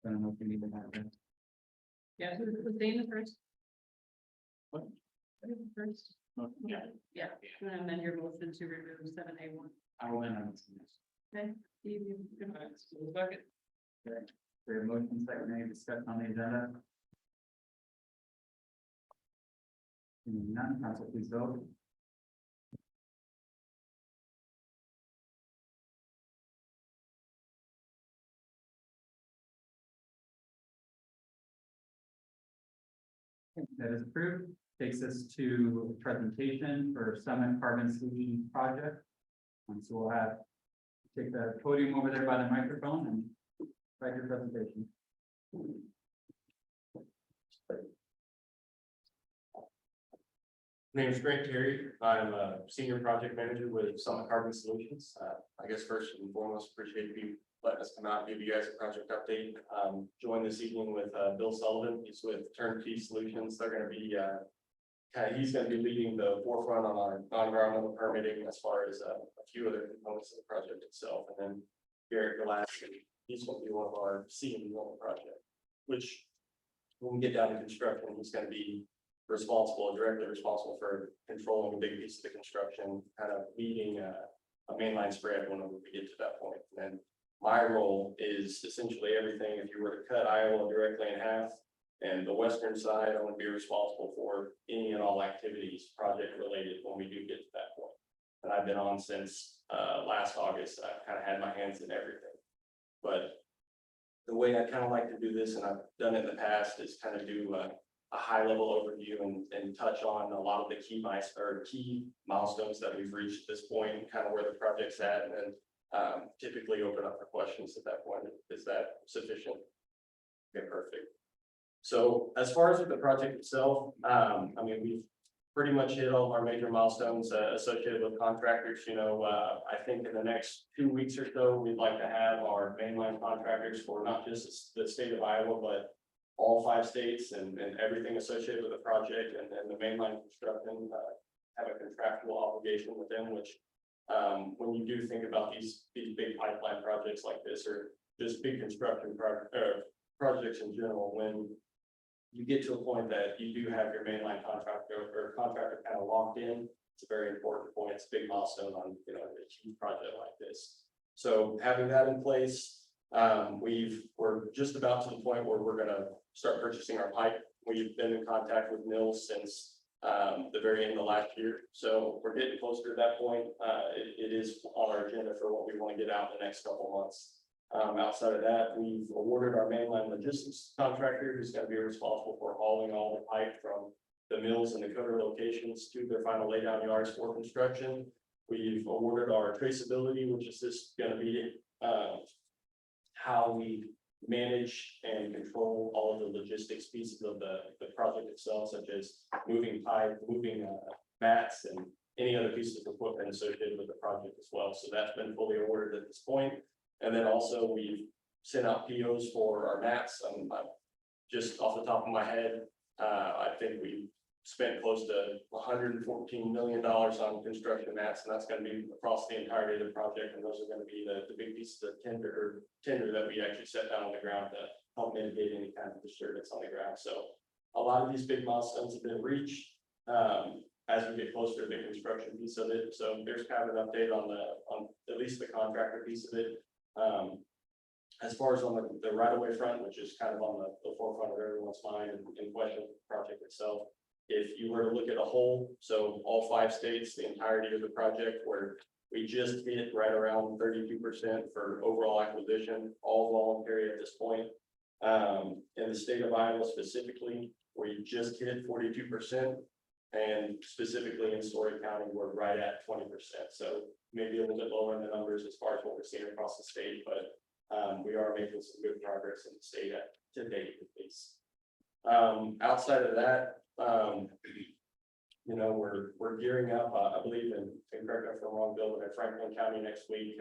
I don't know if you need to have that. Yeah, who's Dana first? What? First, Yeah. yeah, and then your motion to remove 7A1. I will amend this. Okay, Steve, you can Second. Okay, for motion second, any discussion on the agenda? Seeing none, council please vote. That is approved. Takes us to presentation for Summit Carbon Solutions Project. So we'll have, take the podium over there by the microphone and write your presentation. My name is Grant Terry. I'm a senior project manager with Summit Carbon Solutions. I guess first and foremost, appreciate you letting us come out and give you guys a project update. Joined this evening with Bill Sullivan. He's with Turnkey Solutions. They're going to be he's going to be leading the forefront on our non-environmental permitting as far as a few other components of the project itself. And then Garrett Gillespie, he's going to be one of our CME on the project, which when we get down to construction, he's going to be directly responsible for controlling a big piece of the construction, kind of leading a mainline spread when we get to that point. And then my role is essentially everything. If you were to cut Iowa directly in half, and the western side, I'm going to be responsible for any and all activities project related when we do get to that point. And I've been on since last August. I've kind of had my hands in everything. But the way I kind of like to do this, and I've done it in the past, is kind of do a high level overview and touch on a lot of the key milestones that we've reached at this point, and kind of where the project's at, and then typically open up for questions at that point. Is that sufficient? Okay, perfect. So as far as with the project itself, I mean, we've pretty much hit all of our major milestones associated with contractors. You know, I think in the next 2 weeks or so, we'd like to have our mainline contractors for not just the state of Iowa, but all 5 states and everything associated with the project, and the mainline construction have a contractual obligation with them, which when you do think about these big pipeline projects like this, or just big construction projects in general, when you get to a point that you do have your mainline contractor kind of locked in, it's a very important point. It's a big milestone on, you know, a huge project like this. So having that in place, we're just about to the point where we're going to start purchasing our pipe. We've been in contact with Mills since the very end of last year, so we're getting closer to that point. It is on our agenda for what we want to get out in the next couple of months. Outside of that, we've awarded our mainline logistics contractor, who's going to be responsible for hauling all the pipe from the Mills and Dakota locations to their final laydown yards for construction. We've awarded our traceability, which is just going to be how we manage and control all of the logistics pieces of the project itself, such as moving pipe, moving mats, and any other pieces of equipment associated with the project as well. So that's been fully awarded at this point. And then also we've sent out POs for our mats. Just off the top of my head, I think we spent close to $114 million on construction mats, and that's going to be across the entirety of the project. And those are going to be the big pieces of tender that we actually set down on the ground to help mitigate any kind of disturbance on the ground. So a lot of these big milestones have been reached as we get closer to the construction piece of it. So there's kind of an update on at least the contractor piece of it. As far as on the right-of-way front, which is kind of on the forefront of everyone's mind in question of the project itself, if you were to look at a whole, so all 5 states, the entirety of the project, where we just hit right around 32% for overall acquisition, all voluntary at this point. In the state of Iowa specifically, we just hit 42%, and specifically in Story County, we're right at 20%. So maybe a little bit lower in the numbers as far as what we're seeing across the state, but we are making some good progress in the state to date, at least. Outside of that, you know, we're gearing up. I believe, and correct me if I'm wrong, Bill, but in Franklin County next week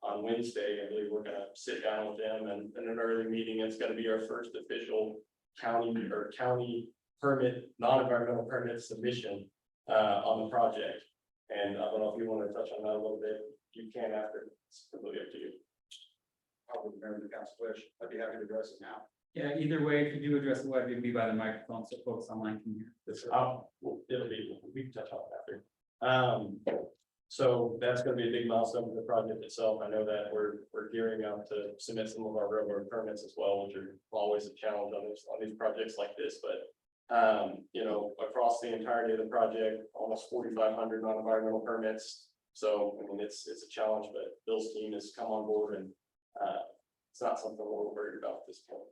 on Wednesday, I believe we're going to sit down with them and in an early meeting. It's going to be our first official county permit, non-environmental permit submission on the project. And I don't know if you want to touch on that a little bit. You can after. It's completely up to you. how would the mayor and the council wish, I'd be happy to address it now. Yeah, either way, if you do address the web, it'd be by the microphone, so folks online can hear. It'll be, we can touch on it after. So that's gonna be a big milestone for the project itself. I know that we're gearing up to submit some of our railroad permits as well, which are always a challenge on these projects like this, but. You know, across the entirety of the project, almost 4,500 non-environmental permits. So, I mean, it's a challenge, but Bill's team has come on board and, it's not something we're worried about at this point.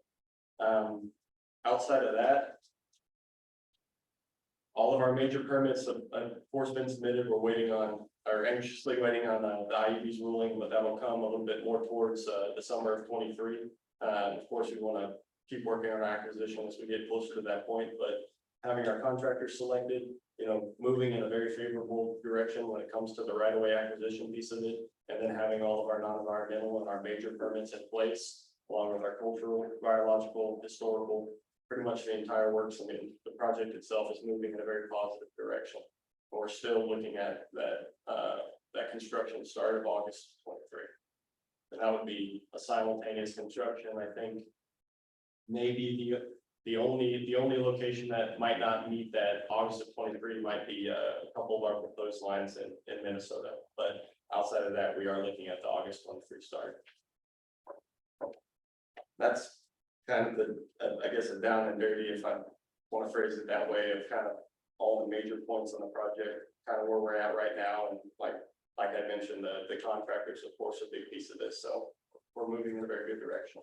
Outside of that, all of our major permits have, of course, been submitted. We're waiting on, or anxiously waiting on, the IUB's ruling, but that'll come a little bit more towards, the summer of 23. Of course, we want to keep working on our acquisition as we get closer to that point, but having our contractors selected, you know, moving in a very favorable direction when it comes to the right of way acquisition piece of it, and then having all of our non-environmental and our major permits in place, along with our cultural, biological, historical, pretty much the entire works. I mean, the project itself is moving in a very positive direction. We're still looking at that construction start of August 23. And that would be a simultaneous construction, I think. Maybe the only location that might not meet that August of 23 might be a couple of our proposed lines in Minnesota, but outside of that, we are looking at the August 23 start. That's kind of the, I guess, a down and dirty, if I want to phrase it that way, of kind of all the major points on the project, kind of where we're at right now, and like I mentioned, the contractors, of course, a big piece of this, so we're moving in a very good direction.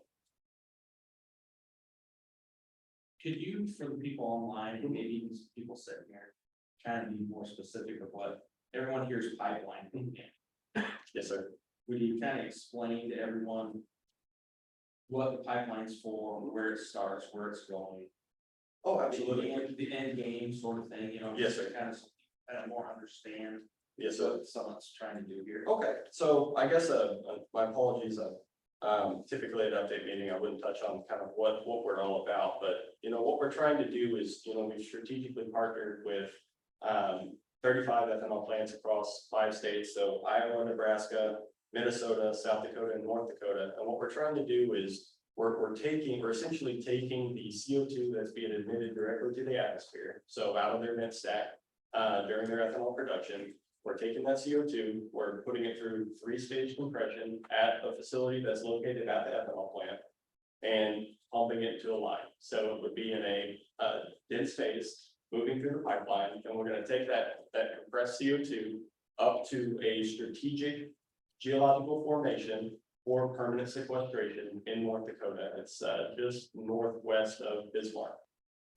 Could you, for the people online and maybe even some people sitting here, kind of be more specific of what everyone hears pipeline? Yes, sir. Would you kind of explain to everyone what the pipeline's for, where it starts, where it's going? Oh, The end game sort of thing, you know? Yes, just sir. to kind of more understand Yes, sir. what someone's trying to do here. Okay, so I guess, my apologies, typically at update meeting, I wouldn't touch on kind of what we're all about, but, you know, what we're trying to do is, you know, we've strategically partnered with, 35 ethanol plants across 5 states, so Iowa, Nebraska, Minnesota, South Dakota, and North Dakota, and what we're trying to do is, we're essentially taking the CO2 that's being emitted directly to the atmosphere, so out of their vent stack, during their ethanol production. We're taking that CO2, we're putting it through 3-stage compression at a facility that's located at the ethanol plant and pumping it to a line. So it would be in a dense phase, moving through the pipeline, and we're gonna take that compressed CO2 up to a strategic geological formation for permanent sequestration in North Dakota. It's just northwest of Bismarck.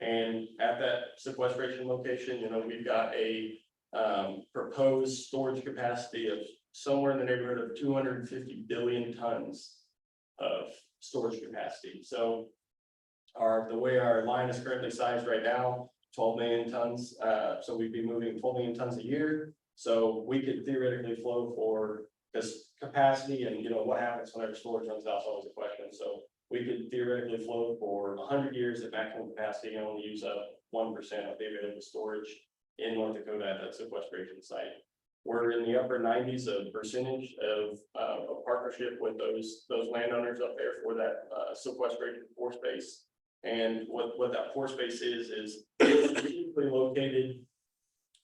And at that sequestration location, you know, we've got a proposed storage capacity of somewhere in the neighborhood of 250 billion tons of storage capacity. So the way our line is currently sized right now, 12 million tons. So we'd be moving 12 million tons a year. So we could theoretically flow for this capacity, and you know, what happens whenever storage runs out is always a question. So we could theoretically flow for 100 years at maximum capacity and only use up 1% of the available storage in North Dakota at that sequestration site. We're in the upper 90s of percentage of a partnership with those landowners up there for that sequestration pore space. And what that pore space is strategically located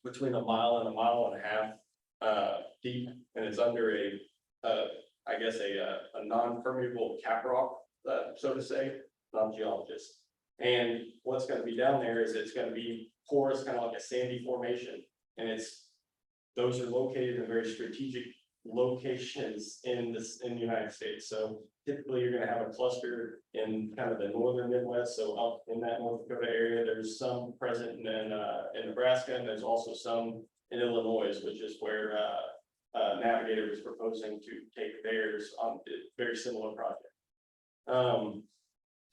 between a mile and a half deep, and it's under I guess a non-permeable cap rock, so to say. I'm a geologist. And what's going to be down there is it's going to be porous, kind of like a sandy formation, and those are located in very strategic locations in the United States. So typically you're going to have a cluster in kind of the northern Midwest. So up in that North Dakota area, there's some present in Nebraska, and there's also some in Illinois, which is where Navigator is proposing to take theirs on a very similar project.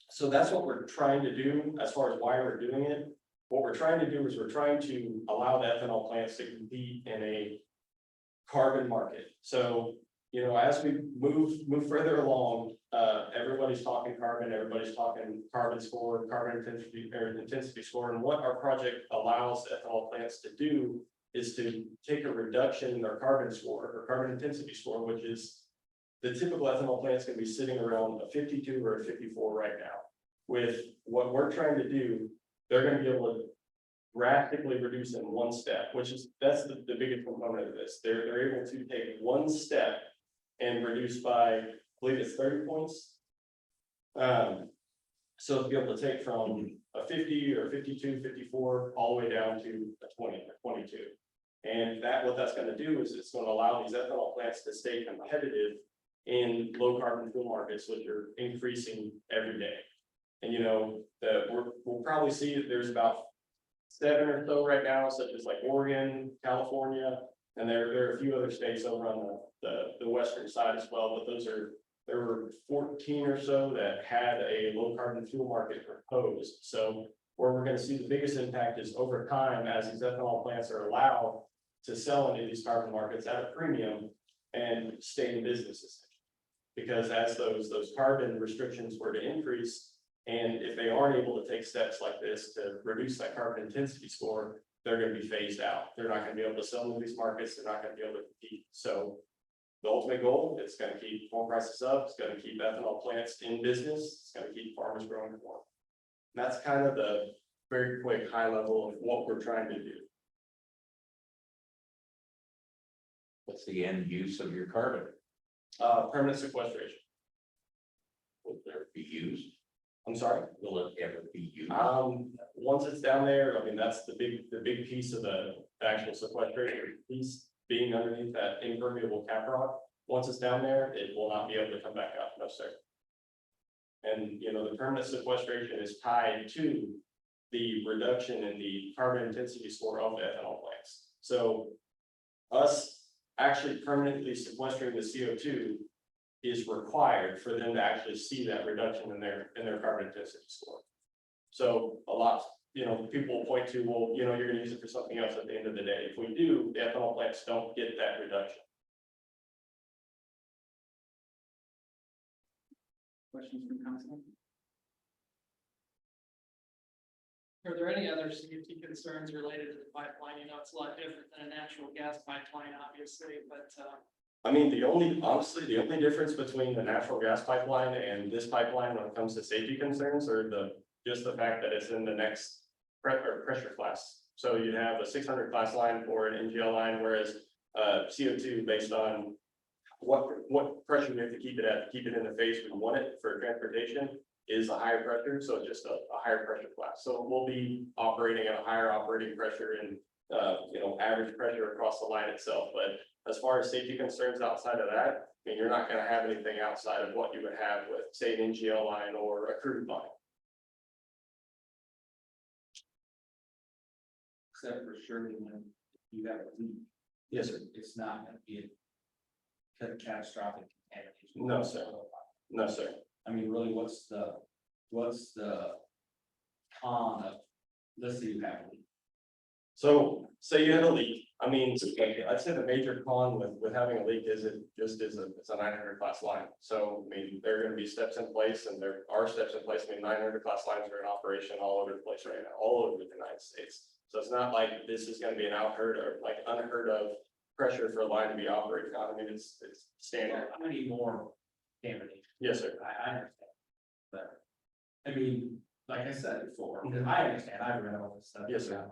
So that's what we're trying to do as far as why we're doing it. What we're trying to do is we're trying to allow the ethanol plants to compete in a carbon market. So, you know, as we move further along, everybody's talking carbon, everybody's talking carbon score, carbon intensity score. And what our project allows ethanol plants to do is to take a reduction in their carbon score or carbon intensity score, which is the typical ethanol plant's gonna be sitting around a 52 or a 54 right now. With what we're trying to do, they're gonna be able to drastically reduce in one step, that's the biggest component of this. They're able to take one step and reduce by, I believe it's 30 points. So to be able to take from a 50 or 52, 54, all the way down to a 20, or 22. And what that's gonna do is it's gonna allow these ethanol plants to stay competitive in low carbon fuel markets, which are increasing every day. And we'll probably see that there's about 7 or so right now, such as like Oregon, California, and there are a few other states over on the western side as well, but there were 14 or so that had a low carbon fuel market proposed. So where we're gonna see the biggest impact is over time, as these ethanol plants are allowed to sell into these carbon markets at a premium and stay in businesses. Because as those carbon restrictions were to increase, and if they aren't able to take steps like this to reduce that carbon intensity score, they're gonna be phased out. They're not gonna be able to sell into these markets, they're not gonna be able to compete. So the ultimate goal, it's gonna keep corn prices up, it's gonna keep ethanol plants in business, it's gonna keep farmers growing corn. And that's kind of the very quick high level of what we're trying to do. What's the end use of your carbon? Permanent sequestration. Will there be used? I'm sorry. Will it ever be used? Once it's down there, I mean, that's the big piece of the actual sequestration piece being underneath that impermeable cap rock. Once it's down there, it will not be able to come back up, no sir. And the permanent sequestration is tied to the reduction in the carbon intensity score of the ethanol plants. So us actually permanently sequestering the CO2 is required for them to actually see that reduction in their carbon intensity score. So a lot, people will point to, well, you're gonna use it for something else at the end of the day. If we do, the ethanol plants don't get that reduction. Questions from council? Are there any other safety concerns related to the pipeline? It's a lot different than a natural gas pipeline, obviously, but, I mean, the only difference between the natural gas pipeline and this pipeline when it comes to safety concerns are just the fact that it's in the next pressure class. So you have a 600 class line for an NGL line, whereas CO2 based on what pressure we have to keep it at, to keep it in the phase we want it for transportation, is a higher pressure, so just a higher pressure class. So we'll be operating at a higher operating pressure and average pressure across the line itself. But as far as safety concerns outside of that, I mean, you're not going to have anything outside of what you would have with, say, an NGL line or a crude line. Except for surely when you have a leak. Yes, sir. It's not gonna be a catastrophic contamination. No, sir. No, sir. I mean, really, what's the con of, let's say you have a leak. So say you had a leak. I mean, I'd say the major con with having a leak is it's a 900 class line. So, I mean, there are going to be steps in place and there are steps in place. I mean, 900 class lines are in operation all over the place right now, all over the United States. So it's not like this is going to be an unheard of pressure for a line to be operating on. I mean, it's standard. How many more contamination? Yes, sir. I understand. But, I mean, like I said before, Mhm. I understand, I've read all this stuff. Yes, sir.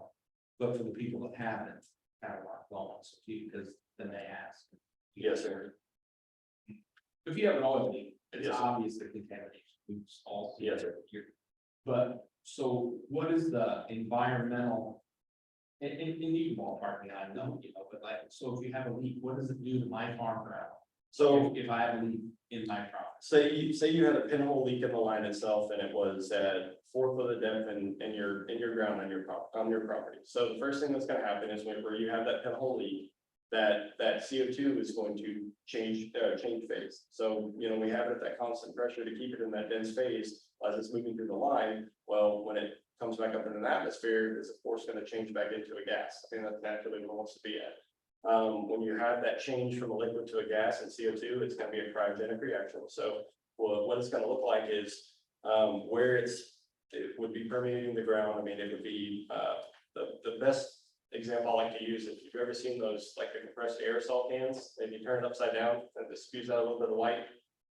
But for the people that haven't, kind of want going, so because then they ask. Yes, sir. If you have an oil leak, it's Yes, sir. obvious the contamination leaks all. Yes, sir. But, so what is the environmental? And you can ballpark me, I know, but like, so if you have a leak, what does it do to my farm ground? So If I have a leak in my property? say you had a pinhole leak in the line itself and it was at 4 foot of depth in your ground on your property. So the first thing that's gonna happen is whenever you have that pinhole leak, that CO2 is going to change phase. So, we have it at that constant pressure to keep it in that dense phase as it's moving through the line. Well, when it comes back up in an atmosphere, it's of course gonna change back into a gas. I think that's naturally what it wants to be at. When you have that change from a liquid to a gas and CO2, it's gonna be a cryogenic reaction. So what it's gonna look like is where it would be permeating the ground. I mean, it would be the best example I like to use, if you've ever seen those, like the compressed aerosol cans, if you turn it upside down and it spews out a little bit of light.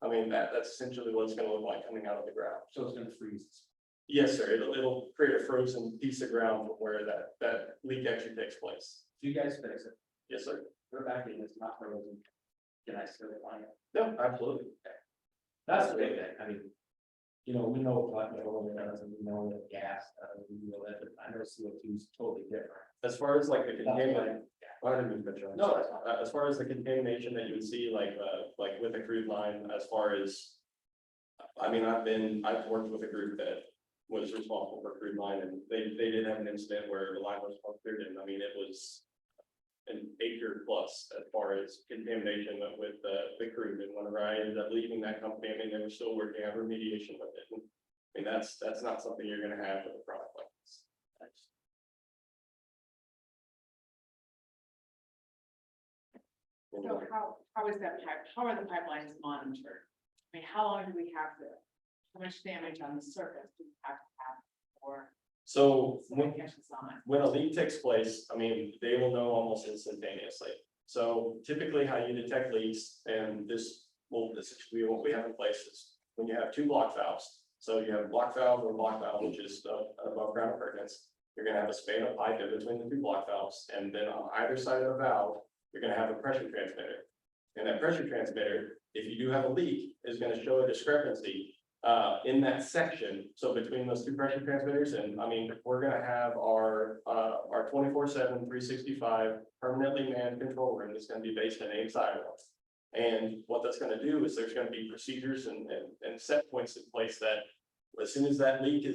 I mean, that's essentially what it's gonna look like coming out of the ground. So it's gonna freeze. Yes, sir, it'll create a frozen piece of ground from where that leak actually takes place. Do you guys fix it? Yes, sir. We're back in, it's not frozen. Can I still find it? No, absolutely. That's the big thing, I mean. You know, we know what petroleum does, and we know that gas, we know that, but I know CO2 is totally different. As far as like the That's why- contaminant. I didn't mean to cut you off. No, that's fine. As far as the contamination that you would see, like with a crude line, as far as. I mean, I've worked with a group that was responsible for crude line, and they did have an incident where the line was punctured, and I mean, it was. An acre plus as far as contamination with the crude, and whenever I ended up leaving that company, I mean, they were still working on remediation with it. And I mean, that's not something you're gonna have with a product like this. So how is that how are the pipelines monitored? I mean, how long do we have to, how much damage on the surface do we have to have or So somebody catches on? when a leak takes place, I mean, they will know almost instantaneously. So typically how you detect leaks, and this essentially what we have in place is when you have two block valves. So you have a block valve or block valve, which is above ground appurtenance. You're gonna have a span of pipe in between the two block valves, and then on either side of the valve, you're gonna have a pressure transmitter. And that pressure transmitter, if you do have a leak, is gonna show a discrepancy in that section. So between those two pressure transmitters, and I mean, we're gonna have our 24/7, 365 permanently manned control room that's gonna be based in Ames, Iowa. And what that's gonna do is there's gonna be procedures and set points in place that as soon as that leak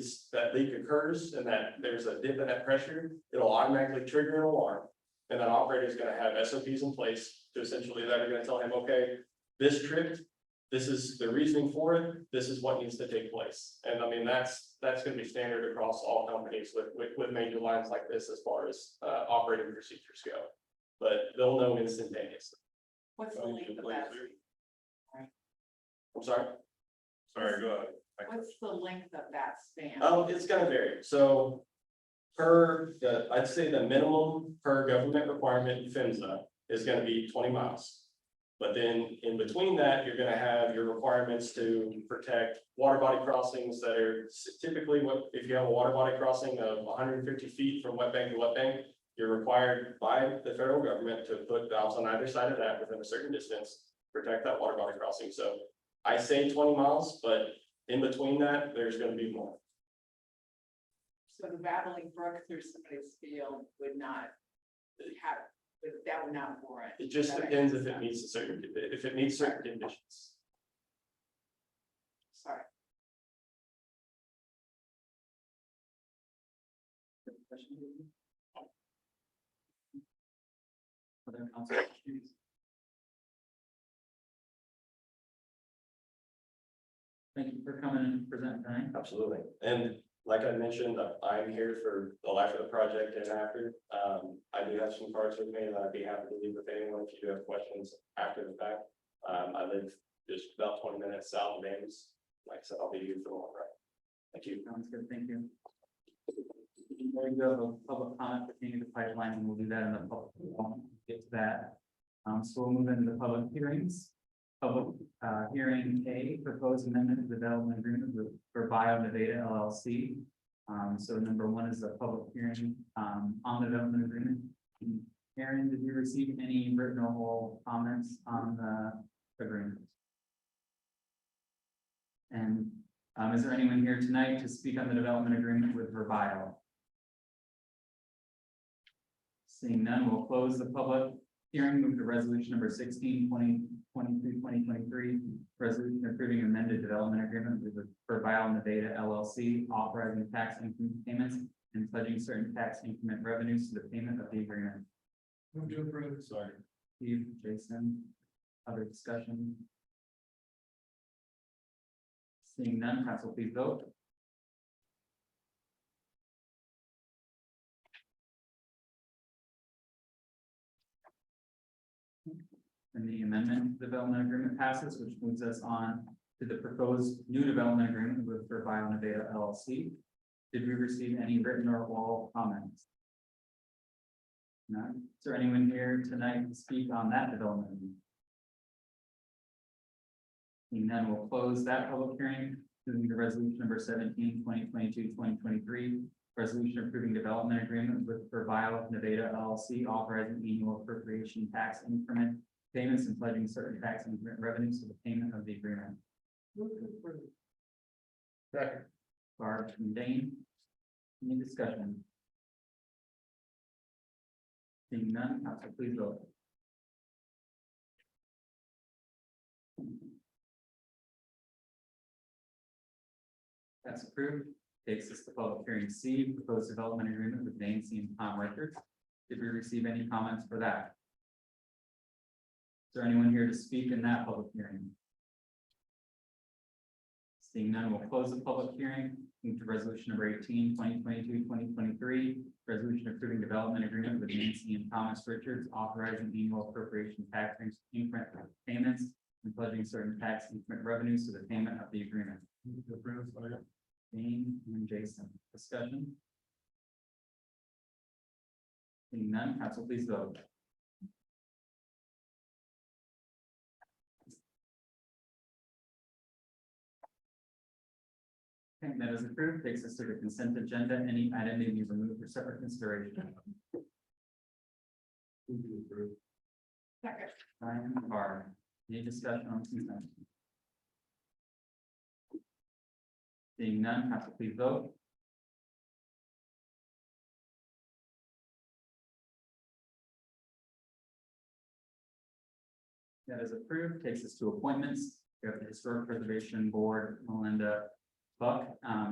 occurs and that there's a dip in that pressure, it'll automatically trigger an alarm. And that operator is gonna have SOPs in place to essentially that are gonna tell him, okay, this tripped. This is the reasoning for it. This is what needs to take place. And I mean, that's gonna be standard across all companies with major lines like this as far as operating procedures go. But they'll know instantaneously. What's the length of that? I'm sorry. Sorry, go ahead. What's the length of that span? It's gonna vary. So I'd say the minimum per government requirement PHMSA is gonna be 20 miles. But then in between that, you're gonna have your requirements to protect water body crossings that are typically if you have a water body crossing of 150 feet from wet bank to wet bank, you're required by the federal government to put valves on either side of that within a certain distance, protect that water body crossing. So I say 20 miles, but in between that, there's gonna be more. So the babbling brook through somebody's field would not have, that would not warrant. It just that depends extra if it meets certain conditions. Sorry. Other council issues? Thank you for coming and presenting tonight. Absolutely. And like I mentioned, I'm here for the life of the project and after. I do have some cards with me that I'd be happy to leave with anyone if you do have questions after the fact. I live just about 20 minutes south of Ames. Like I said, I'll be here for the long run. Thank you. Sounds good, thank you. There you go, public comment pertaining to pipeline, and we'll do that in the public, get to that. So we'll move into the public hearings. Public, hearing A, proposed amendment to development agreement for Bio Nevada LLC. So number one is the public hearing, on the development agreement. Aaron, did you receive any written or oral comments on the agreement? And, is there anyone here tonight to speak on the development agreement with Verbio? Seeing none, we'll close the public hearing, move to resolution number 16/2023, resolution approving amended development agreement with Verbio Nevada LLC, authorizing tax increment payments and pledging certain tax increment revenues to the payment of the agreement. Move to approve. Sorry. Steve, Jason, other discussion? Seeing none, council please vote. And the amendment development agreement passes, which moves us on to the proposed new development agreement with Verbio Nevada LLC. Did we receive any written or oral comments? None. Is there anyone here tonight to speak on that development? Seeing none, we'll close that public hearing, moving to resolution number 17, 2022-2023. Resolution approving development agreement with Purvile Nevada LLC, authorizing annual appropriation tax increment payments and pledging certain tax increment revenues for the payment of the agreement. Second. Barb and Dane. Any discussion? Seeing none, council please vote. That's approved. Takes us to public hearing C, proposed development agreement with Nancy and Tom Richards. Did we receive any comments for that? Is there anyone here to speak in that public hearing? Seeing none, we'll close the public hearing. Move to resolution number 18, 2022-2023. Resolution approving development agreement with Nancy and Thomas Richards, authorizing annual appropriation tax increment payments and pledging certain tax increment revenues to the payment of the agreement. Dane and Jason, discussion? Seeing none, council please vote. Okay, that is approved. Takes us to the consent agenda. Any item may be removed for separate consideration. Second. Ryan Barr, any discussion on consent? Seeing none, council please vote. That is approved. Takes us to appointments. We have the Historic Preservation Board, Melinda Buck.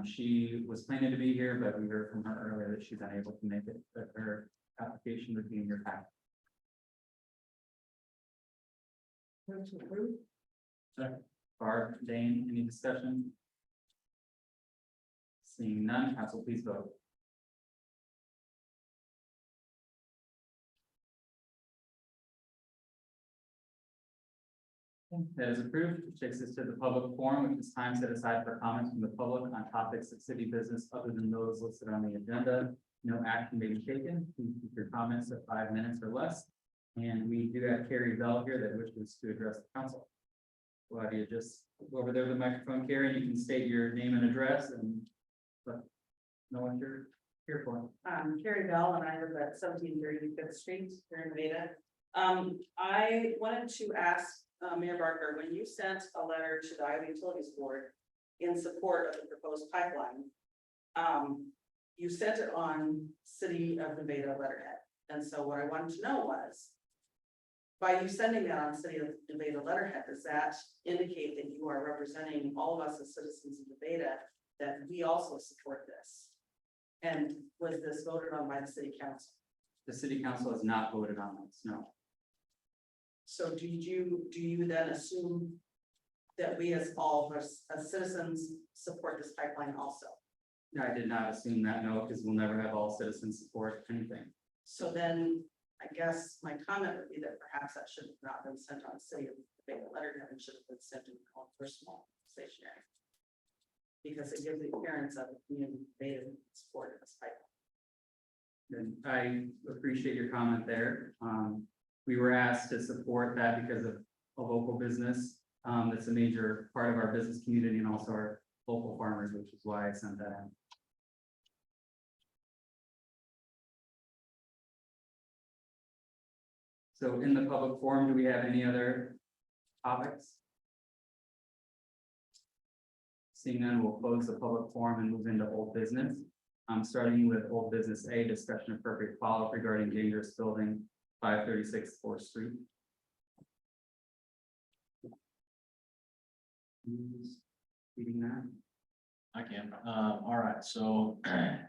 She was planning to be here, but we heard from her earlier that she's unable to make it, but her application would be in your packet. Second. Barb, Dane, any discussion? Seeing none, council please vote. That is approved, which takes us to the public forum, which is time set aside for comments from the public on topics of city business other than those listed on the agenda. No action may be taken. Please keep your comments at 5 minutes or less. And we do have Carrie Bell here that wishes to address the council. Why don't you just go over there to the microphone, Carrie, and you can state your name and address and know what you're here for. Carrie Bell, and I live at 1735th Street here in Nevada. I wanted to ask Mayor Barker, when you sent a letter to the Iowa Utilities Board in support of the proposed pipeline, you sent it on City of Nevada letterhead. And so what I wanted to know was, by you sending that on City of Nevada letterhead, does that indicate that you are representing all of us as citizens of Nevada, that we also support this? And was this voted on by the city council? The city council has not voted on this, no. So do you then assume that we as all of us as citizens support this pipeline also? I did not assume that, no, because we'll never have all citizens support anything. So then I guess my comment would be that perhaps that should have not been sent on City of Nevada letterhead and should have been sent in our personal stationery. Because it gives the appearance of a community Nevada support of this pipeline. And I appreciate your comment there. We were asked to support that because of a local business. That's a major part of our business community and also our local farmers, which is why I sent that out. So in the public forum, do we have any other topics? Seeing none, we'll close the public forum and move into old business. Starting with old business A, discussion of appropriate follow-up regarding dangerous building 536 4th Street. Reading that. I can. All right, so I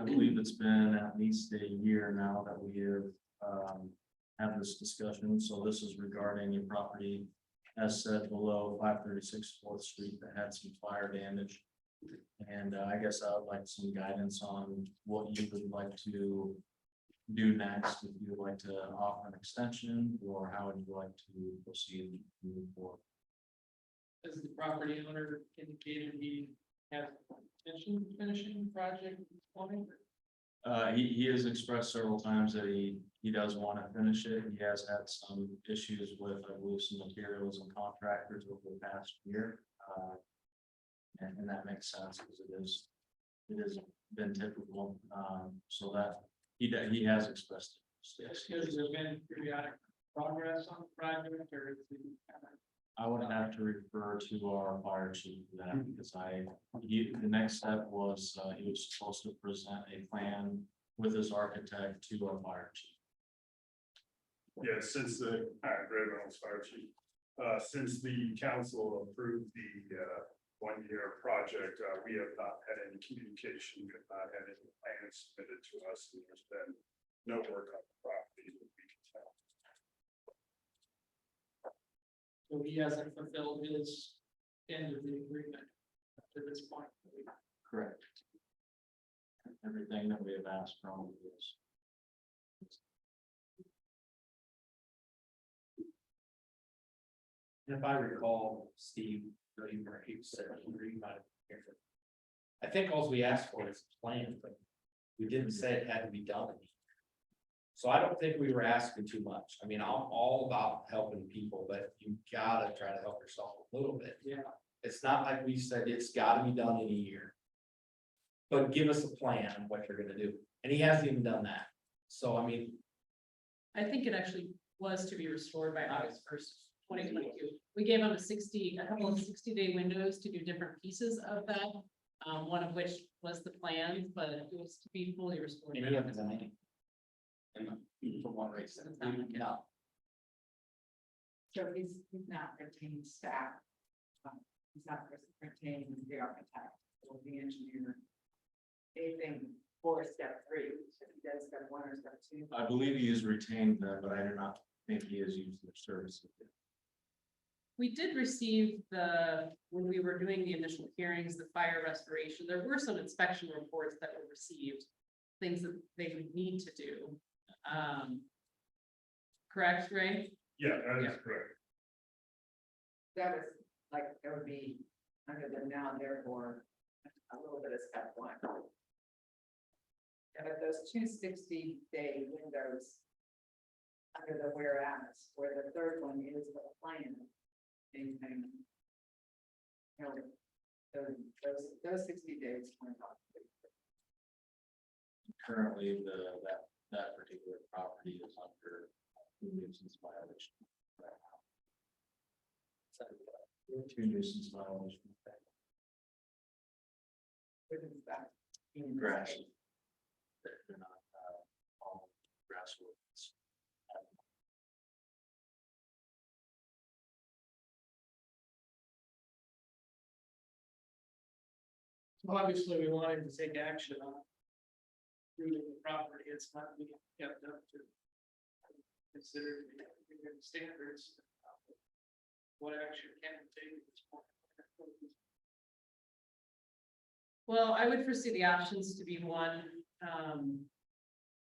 believe it's been at least a year now that we have had this discussion. So this is regarding a property as said below 536 4th Street that had some fire damage. And I guess I would like some guidance on what you would like to do next. If you would like to offer an extension, or how would you like to proceed moving forward? As the property owner indicated, he has intention of finishing the project this morning. He has expressed several times that he does want to finish it. He has had some issues with, I believe, some materials and contractors over the past year. And that makes sense because it has been typical, so that he has expressed. Has there been periodic progress on the project or? is it kind of- I would have to refer to our fire chief for that because the next step was, he was supposed to present a plan with his architect to our fire chief. Yeah, since the, Greg Reynolds, Fire Chief, since the council approved the, 1-year project, we have not had any communication, we have not had any plans submitted to us, and there's been no work on the property that we can tell. So he hasn't fulfilled his end of the agreement up to this point. Correct. Everything that we have asked from is. And if I recall, Steve, you were, he said, you might have heard it. I think all we asked for is a plan, but we didn't say it had to be done. So I don't think we were asking too much. I mean, I'm all about helping people, but you gotta try to help yourself a little bit. Yeah. It's not like we said it's gotta be done in a year. But give us a plan on what you're gonna do, and he hasn't even done that. So I mean, I think it actually was to be restored by August 1st, 2022. We gave them a couple of 60-day windows to do different pieces of that. One of which was the plan, but it was to be fully restored. and he hasn't done anything. And for one reason, no. So he's not retaining staff. He's not retaining the architect or the engineer. Anything for step 3, so he does step 1 or step 2. I believe he has retained them, but I do not think he has used their services. We did receive when we were doing the initial hearings, the fire restoration, there were some inspection reports that were received. Things that they would need to do. Correct, Ray? Yeah, that is correct. That was like, that would be under the now and therefore a little bit of step 1. And but those 2 60-day windows under the whereas, where the third one is the plan. Anything. You know, those 60 days went off. Currently, that particular property is under nuisance violation. Two nuisance violations. What is that? Grass. They're not, all grass woods. So obviously, we wanted to take action on rooting the property. It's not being kept up to consider the standards. What action can we take at this point? Well, I would foresee the options to be one,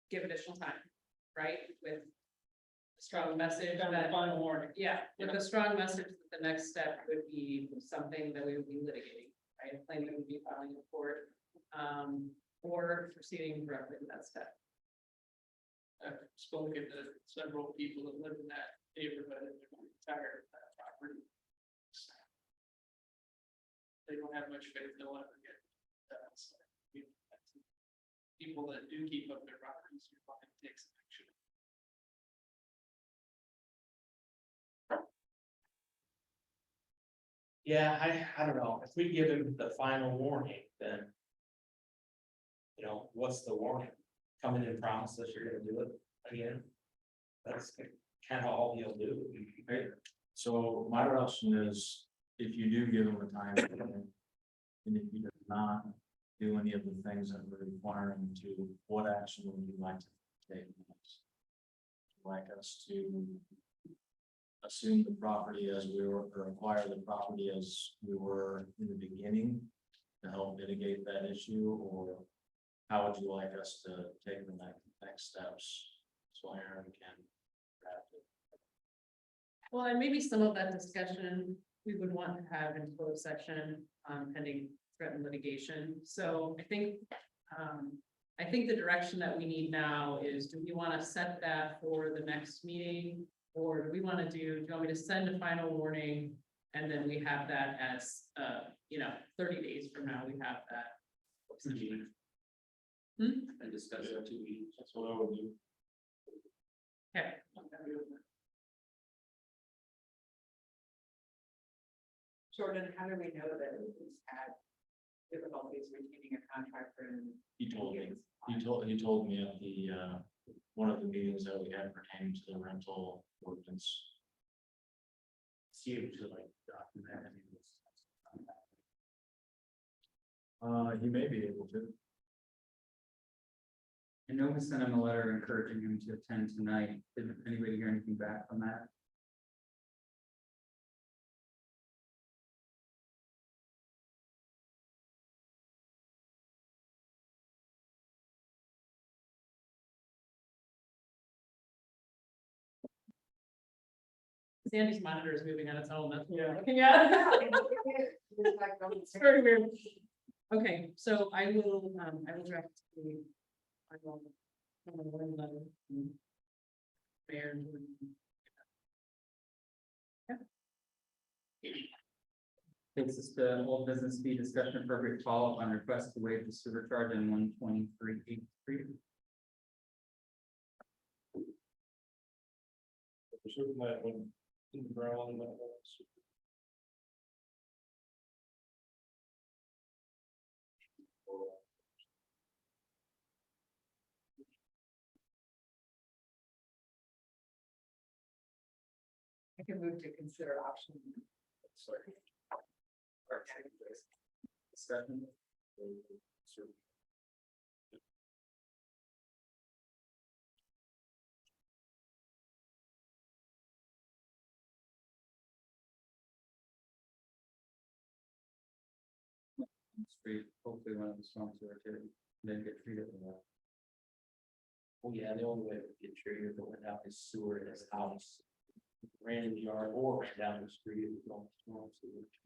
give additional time, right, with a strong message Kind of a that, final warning. yeah, with a strong message that the next step would be something that we would be litigating, right, claiming would be filing a court, or proceeding directly with that step. I've spoken to several people that live in that neighborhood and they're tired of that property. They don't have much faith they'll ever get that. So, you know, that's- people that do keep up their properties, you're going to take some action. Yeah, I don't know, if we give him the final warning, then. You know, what's the warning? Come in and promise us you're gonna do it again? That's kind of all he'll do. Okay, so my option is, if you do give him a time frame, and if he does not do any of the things that we're requiring him to, what action would you like to take next? Like us to assume the property as we were, or acquire the property as we were in the beginning to help mitigate that issue, or how would you like us to take the next steps? So Aaron can draft it. Well, and maybe some of that discussion we would want to have in closed session, pending threatened litigation. So I think, I think the direction that we need now is, do we want to set that for the next meeting? Or do we want to do you want me to send a final warning? And then we have that as, 30 days from now, we have that. And discuss it 2 weeks. That's what I would do. Okay. Jordan, how do we know that he's had difficulties retaining a contractor and? He told me, he told me at the, one of the meetings that we had pertaining to the rental ordinance. See if you like document any of this. He may be able to. I know we sent him a letter encouraging him to attend tonight. Did anybody hear anything back from that? Sandy's monitor is moving on its own, that's what we're Yeah. looking at. It's like, It's very weird. Okay, so I will draft the. I will. One letter. Mayor. Takes us to old business fee discussion, appropriate follow-up on request to waive the sewer charge in 123 8th Street. I can move to consider option. Sorry. Discussion. Street, hopefully one of the storms are to then get treated with that. Oh, yeah, the only way to get triggered going down his sewer in his house. Ran in the yard or ran down the street. It was going to sewer.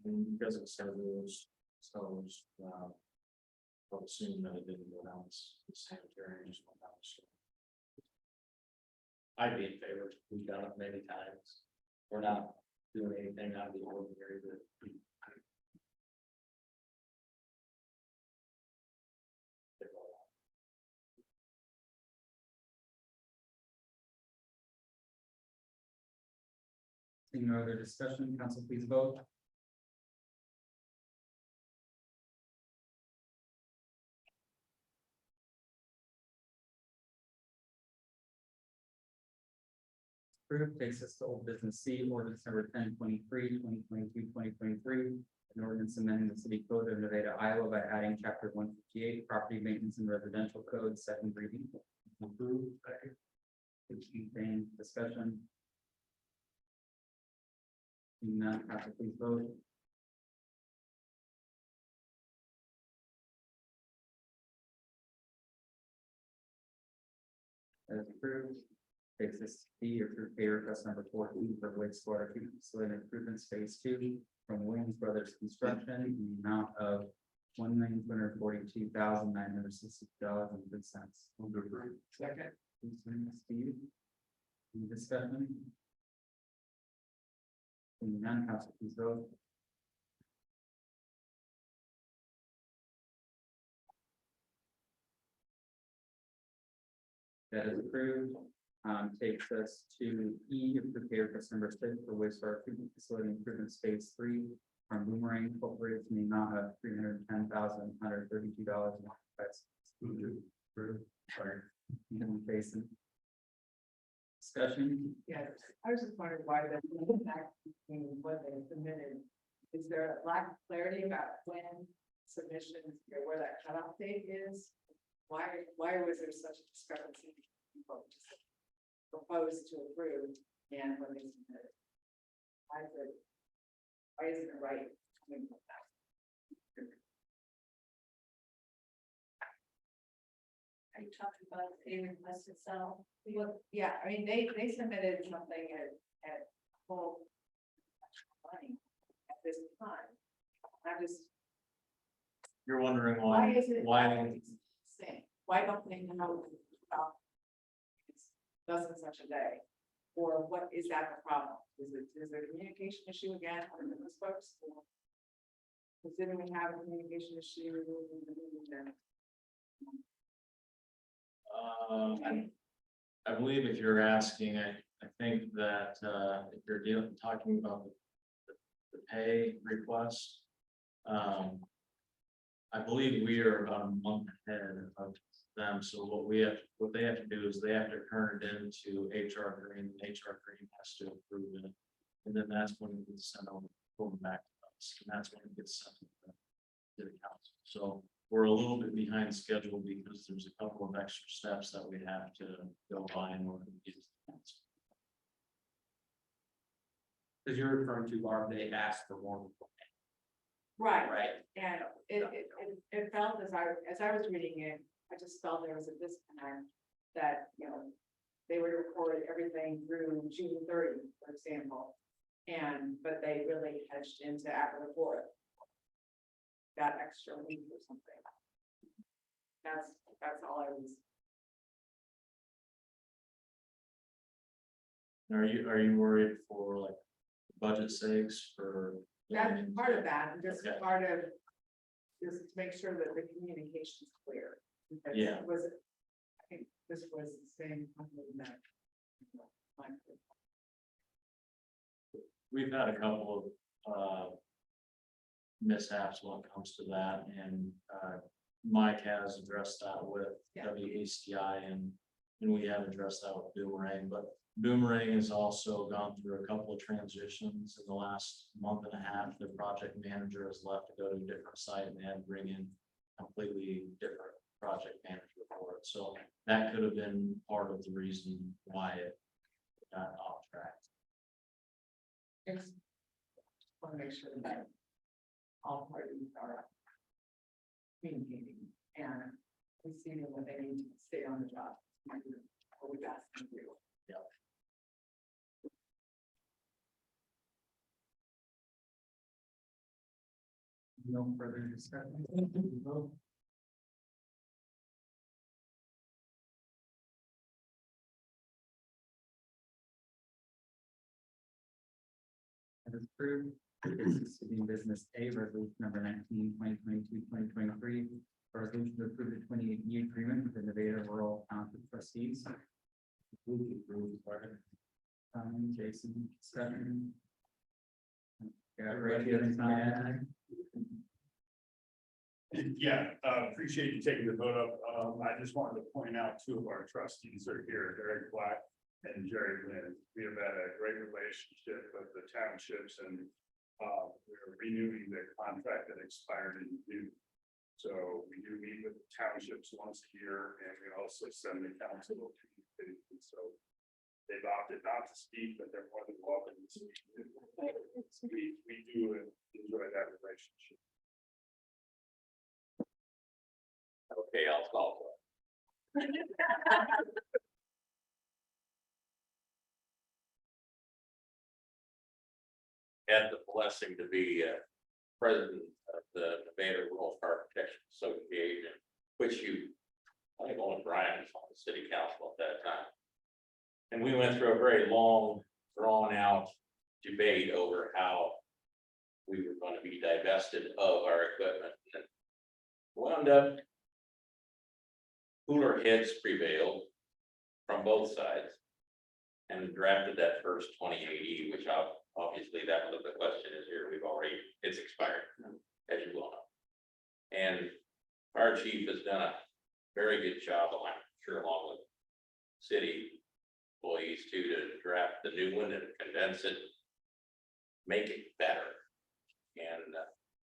Because it said those, I'll assume that it didn't go down the sanitary, just went down. I'd be in favor. We've done it many times. We're not doing anything out of the ordinary, but. Seeing no other discussion, council please vote. Approved, takes us to old business C, ordinance number 1023, 2022, 2023. An ordinance amending the city code of Nevada, Iowa by adding chapter 158, property maintenance and residential code, second reading. Approved. Second. Discussion. Seeing none, council please vote. That is approved. Takes us to B, approved pay request number 14 for wastewater treatment facility improvements phase 2 from Williams Brothers Construction in the amount of $1,242,960.03. Move to approve. Second. Steve. Any discussion? Seeing none, council please vote. That is approved. Takes us to E, approved pay request number 6 for wastewater treatment facility improvements phase 3 from Boomerang Incorporated in the amount of $310,132.05. Sorry. Basin. Discussion. Yeah, I was just wondering why the impact between what they submitted. Is there a lack of clarity about when submissions, or where that cutoff date is? Why was there such a discrepancy between what was proposed to approve and when they submitted? Why isn't it right? Coming from that? Are you talking about the request itself? Well, yeah, I mean, they submitted something at full money at this time. I'm just, You're wondering why why, is it? why, Same. why don't they know about it's thus and such a day? Or what is that the problem? Is it a communication issue again, or those folks? Or didn't we have a communication issue? I believe if you're asking, I think that, if you're talking about the pay request. I believe we are about a month ahead of them, so what they have to do is they have to turn it into HR Green, and HR Green has to approve it. And then that's when it gets sent over back to us, and that's when it gets sent to the council. So we're a little bit behind schedule because there's a couple of extra steps that we have to go by in order to get to the council. Because you're referring to, are they asked for more? Right, Right. and it felt as I was reading it, I just felt there was a disconnect that, you know, they would record everything through June 30, for example. But they really hedged into after the 4th. That extra week or something. That's all I was. Are you worried for like budget sakes for? That's part of that, and just Okay. part of, just to make sure that the communication is clear. Because Yeah. it was, I think this was the same company that. We've had a couple of mishaps when it comes to that, and Mike has addressed that with Yeah. WACI, and we have addressed that with Boomerang, but Boomerang has also gone through a couple of transitions in the last month and a half. The project manager has left to go to a different site, and they had to bring in completely different project manager for it, so that could have been part of the reason why it got off track. Just want to make sure that all parties are communicating and receiving what they need to stay on the job. What we've asked them to do. No further discussion. Vote. That is approved. Sitting business A, resolution number 19/2022/2023, a resolution to approve the 28-year agreement with the Nevada Rural Township Trustees. Jason, discussion. Yeah, Ray, do you have anything to add? Yeah, appreciate you taking the vote up. I just wanted to point out two of our trustees are here, Eric Black and Jerry Lynn. We have had a great relationship with the townships, and we're renewing the contract that expired in June. So we do meet with the townships once a year, and we also send the council to communication. So they've opted not to speak, but they're more than welcome to speak. We do enjoy that relationship. Okay, I'll call for it. Had the blessing to be president of the Nevada Rural Fire Protection Association, which I think only Brian was on the city council at that time. And we went through a very long, drawn out debate over how we were going to be divested of our equipment. And wound up, cooler heads prevailed from both sides and drafted that first 2080, which obviously that was the question is here. It's expired, as you well know. And our chief has done a very good job, I'm sure, along with city employees too, to draft the new one and condense it, make it better. And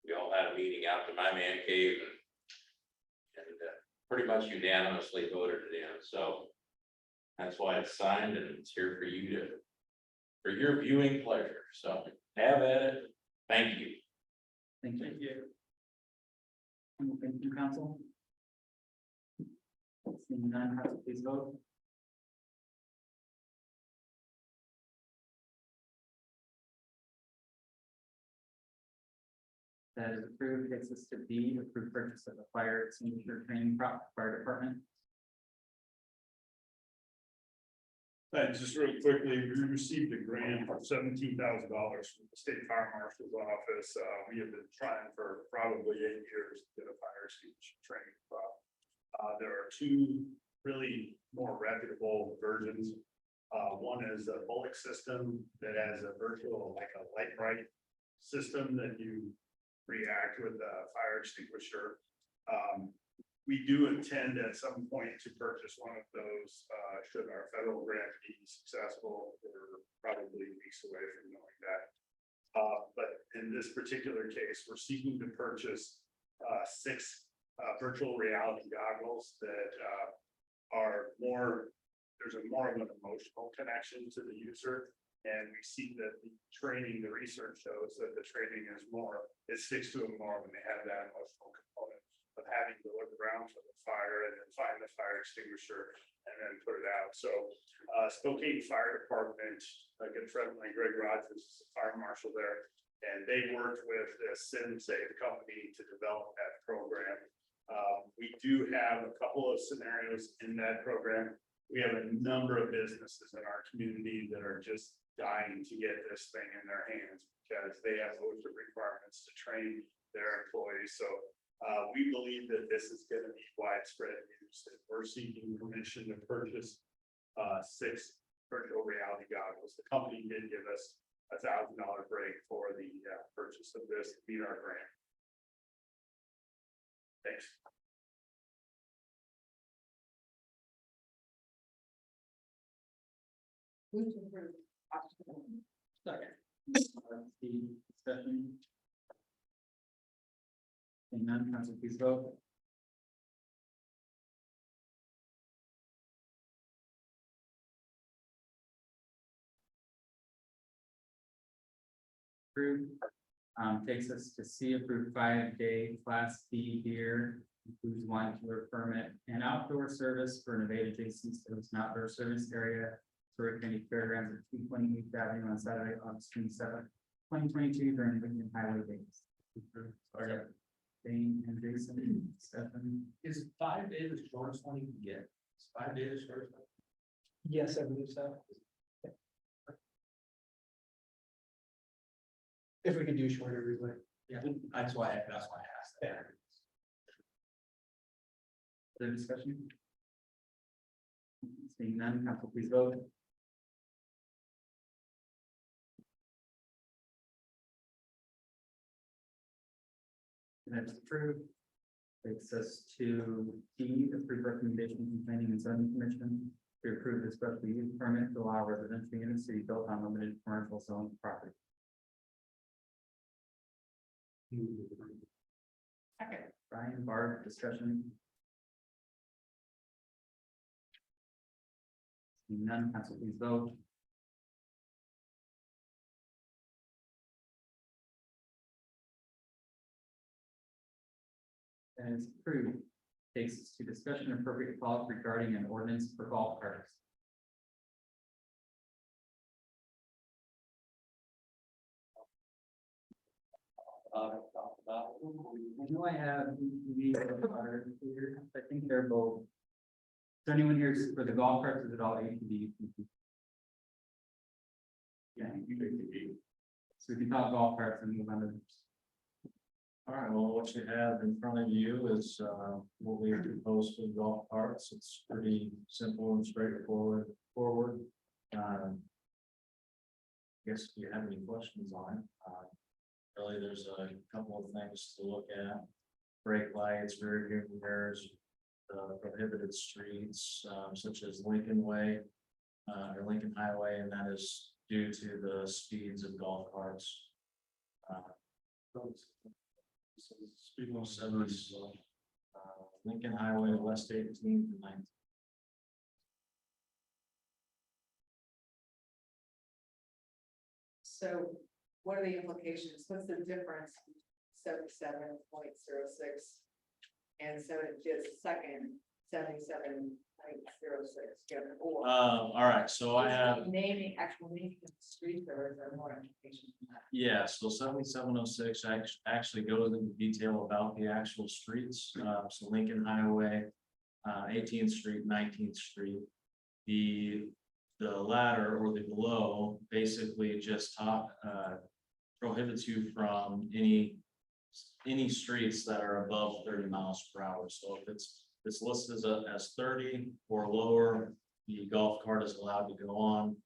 we all had a meeting out to my man cave and pretty much unanimously voted it in. So that's why it's signed and it's here for you for your viewing pleasure. So have at it. Thank you. Thank you. Thank you, council. Seeing none, council, please vote. That is approved, takes us to B, approved purchase of a fire extinguisher training prop, fire department. Just real quickly, we received a grant of $17,000 from the state fire marshal's office. We have been trying for probably 8 years to get a fire extinguisher training prop. There are two really more reputable versions. One is a Bullock system that has a virtual, like a light bright system that you react with a fire extinguisher. We do intend at some point to purchase one of those, should our federal grant be successful. We're probably weeks away from knowing that. But in this particular case, we're seeking to purchase 6 virtual reality goggles that are more, there's a more of an emotional connection to the user. And we see that the training, the research shows that the training is more, it sticks to them more when they have that emotional component of having to look around for the fire and then find the fire extinguisher and then put it out. So Spokane Fire Department, a good friend of mine, Greg Rogers, is a fire marshal there. And they worked with the SimSafe company to develop that program. We do have a couple of scenarios in that program. We have a number of businesses in our community that are just dying to get this thing in their hands because they have OSHA requirements to train their employees. So we believe that this is going to be widespread use. And we're seeking permission to purchase 6 virtual reality goggles. The company did give us $1,000 break for the purchase of this to meet our grant. Thanks. Move to approve. Second. The discussion. Seeing none, council please vote. Approved. Takes us to C, approved 5-day Class B beer, includes wine tour permit and outdoor service for Nevada adjacent to an outdoor service area. Story County Fairgrounds at 228th Avenue on Saturday, August 27th, 2022 during Lincoln Highway Days. Sorry. Dane and Jason, Stefan. Is 5 days the shortest one you can get? Is 5 days the shortest one? Yes, I believe so. If we could do shorter, we would. Yeah, that's why I asked that. Further discussion? Seeing none, council please vote. And that's approved. Takes us to D, approved recommendation from planning and zoning commission to approve the special use permit to allow residential units to be built on limited commercial zone property. Second. Brian, Barb, discussion. Seeing none, council please vote. And it's approved. Takes us to discussion of appropriate policy regarding an ordinance for golf carts. I know I have these are here. I think they're both. So anyone here for the golf carts, is it all ATV? Yeah, ATV. So we can talk golf carts and move on to. All right, well, what you have in front of you is what we proposed for golf carts. It's pretty simple and straightforward. Guess if you have any questions on it, really, there's a couple of things to look at. Brake lights, rear view mirrors, prohibited streets such as Lincoln Way or Lincoln Highway, and that is due to the speeds of golf carts. Speed limit 70, Lincoln Highway, West 18th and 19th. So what are the implications? What's the difference? 77.06 and 72nd, $77.06, or. All right, so I have. Naming, actual naming of the streets, or is there more information than that? Yeah, so 7706 actually goes into detail about the actual streets, so Lincoln Highway, 18th Street, 19th Street. The latter or the below basically just prohibits you from any streets that are above 30 miles per hour. So if it's listed as 30 or lower, the golf cart is allowed to go on.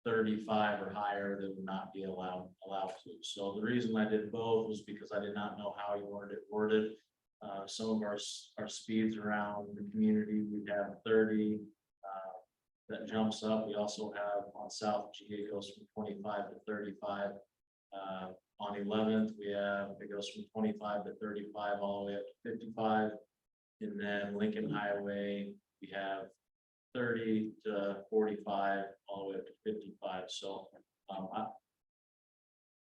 35 or higher, they would not be allowed to. So the reason I did both was because I did not know how you wanted it worded. Some of our speeds around the community, we have 30. That jumps up. We also have on South G, it goes from 25 to 35. On 11th, it goes from 25 to 35 all the way up to 55. And then Lincoln Highway, we have 30 to 45 all the way up to 55. So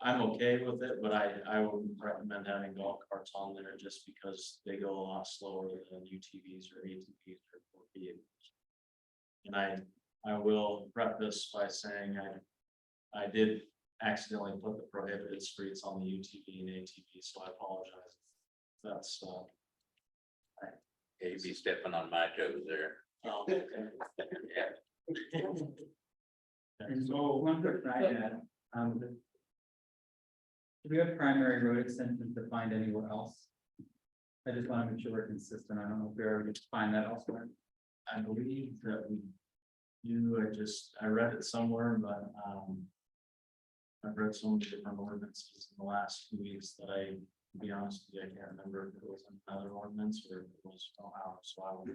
I'm okay with it, but I would recommend having golf carts on there just because they go a lot slower than UTVs or ATVs or vehicles. And I will preface by saying I did accidentally put the prohibited streets on the UTV and ATV, so I apologize. That's Yeah, you'd be stepping on my toes there. okay. Yeah. And so one question I had, do we have primary road extensions defined anywhere else? I just want to make sure we're consistent. I don't know if we ever find that elsewhere. I believe that we do. I read it somewhere, but I've read so many different ordinances in the last 2 weeks that to be honest with you, I can't remember if it was another ordinance or if it was ours, so I will.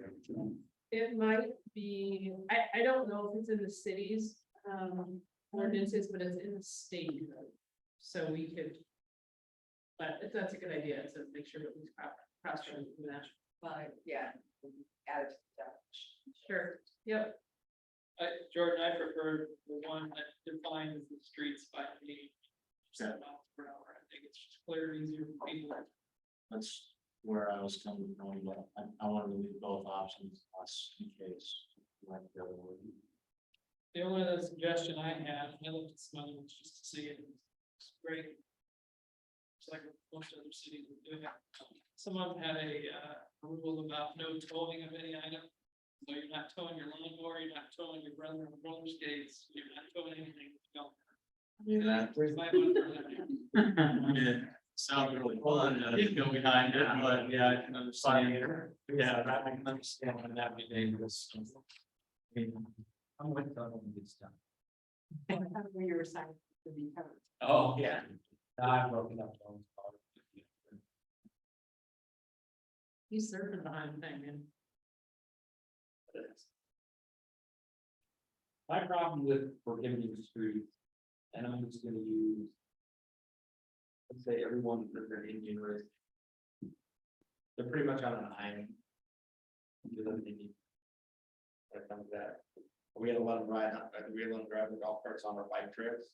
It might be, I don't know if it's in the cities, ordinances, but it's in the state. So we could. But that's a good idea, to make sure that we cross that. But, yeah, add it to that. Sure, yep. Jordan, I prefer the one that defines the streets by the 7 miles per hour. I think it's just clear, easier for people. That's where I was coming from, but I wanted to leave both options just in case. Like the other one. The only other suggestion I have, I looked at some other ones just to see it, it's great. It's like most other cities are doing it. Some of them had a rule about no towing of any item. So you're not towing your lawnmower, you're not towing your brother on roller skates, you're not towing anything. Yeah. Where's my one for that? Yeah, sounds really fun, go behind it, but yeah, I can understand. Yeah, I can understand when that'd be dangerous. I mean, I'm with that on this stuff. Where you're assigned to be covered. Oh, yeah. I've broken up. He's surfing behind the thing, man. My problem with prohibiting streets, and I'm just gonna use. Let's say everyone that they're Indian race. They're pretty much on an island. You live in Indian. When it comes to that, we had to let them ride, we had to let them drive the golf carts on our bike trips.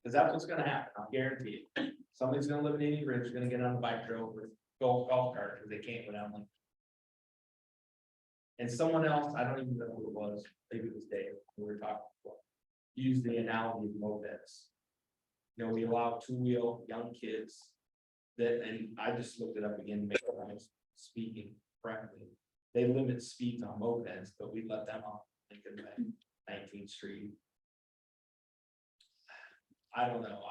Cause that's what's gonna happen, I'll guarantee it. Somebody's gonna live in Indian Ridge, gonna get on the bike trail with golf cart, cause they can't go down like. And someone else, I don't even know who it was, maybe it was Dave, we were talking before, used the analogy of mopeds. You know, we allow two-wheel young kids that, and I just looked it up again, to make sure I'm speaking correctly. They limit speeds on mopeds, but we let them on Lincoln Way, 19th Street. I don't know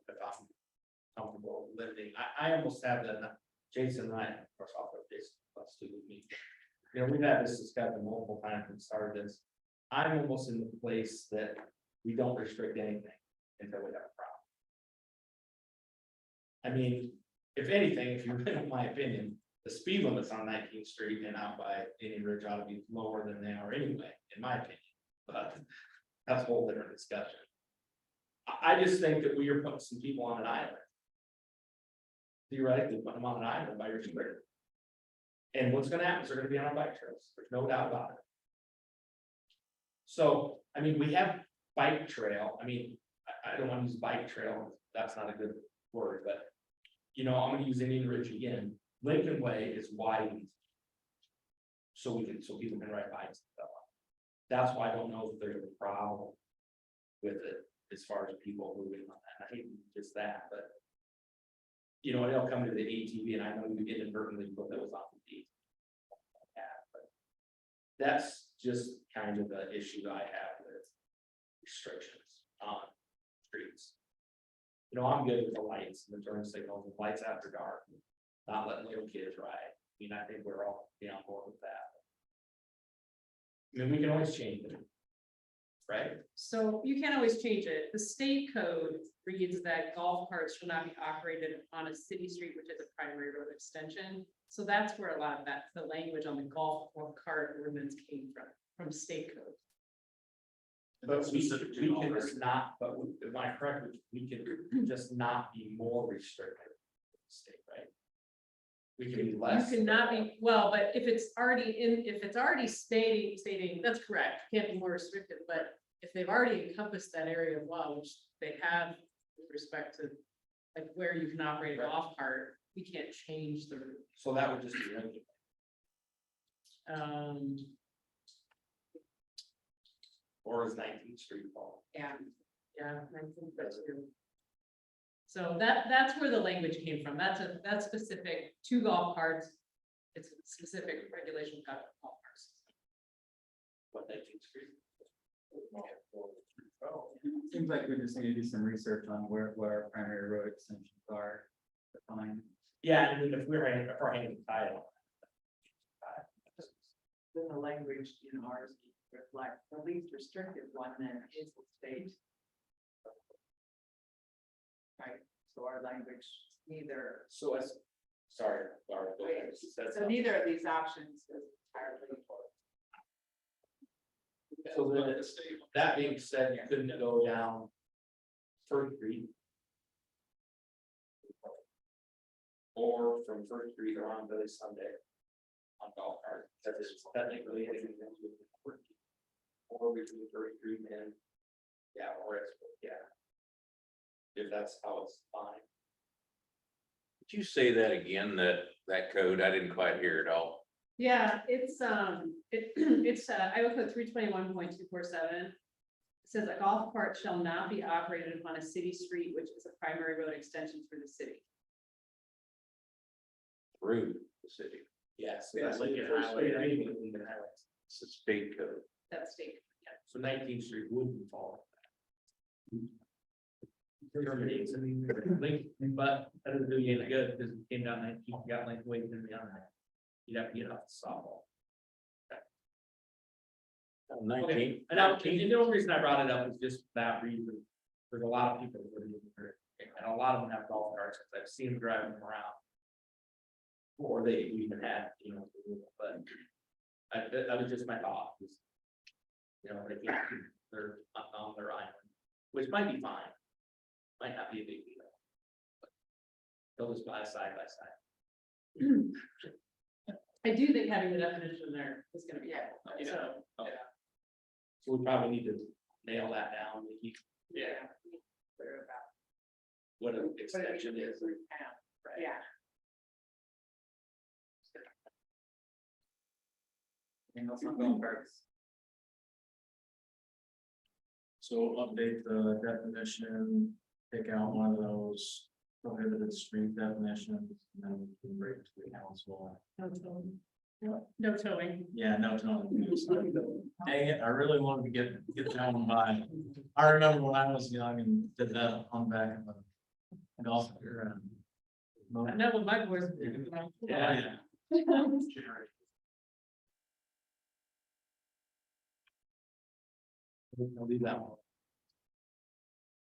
if I'm comfortable limiting, I almost have that, Jason and I, of course, I'll put Jason, let's do with me. You know, we've had this discussion multiple times and started this. I'm almost in the place that we don't restrict anything until we have a problem. I mean, if anything, if you in my opinion, the speed limits on 19th Street and out by Indian Ridge ought to be lower than they are anyway, in my opinion. But that's a whole different discussion. I just think that we are putting some people on an island. Theoretically, put them on an island by your spirit. And what's gonna happen is they're gonna be on our bike trails, there's no doubt about it. So, I mean, we have bike trail, I mean, I don't wanna use bike trail, that's not a good word, but. You know, I'm gonna use Indian Ridge again, Lincoln Way is widened. So people can ride bikes and stuff. That's why I don't know if there's a problem with it as far as people moving on that. I hate just that, but. You know, it'll come to the ATV and I know you inadvertently put those on the deed. That's just kind of the issue I have with restrictions on streets. You know, I'm good with the lights and the turn signals, and lights after dark, not letting little kids ride. I mean, I think we're all be on board with that. I mean, we can always change it. Right? So you can't always change it. The state code reads that golf carts shall not be operated on a city street, which is a primary road extension. So that's where a lot of that, the language on the golf or cart ordinance came from state code. But we can just not, but am I correct, we can just not be more restrictive. in the State, right? We can be less. You cannot be, well, but if it's already stating, that's correct, can't be more restrictive, but if they've already encompassed that area of law, which they have with respect to like where you can operate a golf cart, we can't change the route. So that would just be regular. Or is 19th Street fall? Yeah, Yeah, I think that's true. So that's where the language came from. That's specific to golf carts. It's a specific regulation about golf carts. What 19th Street? Seems like we just need to do some research on where our primary road extensions are defined. Yeah, and if we're hanging title. then the language in ours reflect the least restrictive one then is the state. Right, so our language neither, So as, sorry, go ahead. She said so something. neither of these options is entirely. So then, that being said, you couldn't go down First Street. Or from First Street around Billy Sunday. On golf cart, that is technically anything with the First Street. Or between First Street and, yeah, or it's, yeah. If that's how it's fine. Could you say that again, that code? I didn't quite hear it all. Yeah, it's Iowa Code 321.247. It says a golf cart shall not be operated upon a city street, which is a primary road extension through the city. Through the city. Yes. Yeah, That's like like your First highway, Street, right? maybe even highways. It's a state code. That's state. So 19th Street wouldn't fall. Terminates, I mean, but that doesn't do you any good, because it came down 19, you got like way beyond that. You'd have to get off the softball. Okay, 19. and the only reason I brought it up is just that reason. There's a lot of people that are using it, and a lot of them have golf carts, because I've seen them driving them around. Or they even had, you know, but that was just my thought. Was, you know, they can't, they're on their island, which might be fine. Might not be a big deal. But they'll just buy side by side. I do think having the definition there is gonna be helpful, Yeah. so. So we probably need to nail that down, Nikki, Yeah. Clear about what an what it extension means is. to town. Right. Yeah. Anything else on golf carts? So update the definition, take out one of those prohibited street definitions, and then we can bring it to the council. No towing. No towing. Yeah, no, dang it, I really wanted to get that one by. I remember when I was young and did that on back in the golf. I know what my boys. Yeah. I'll leave that one.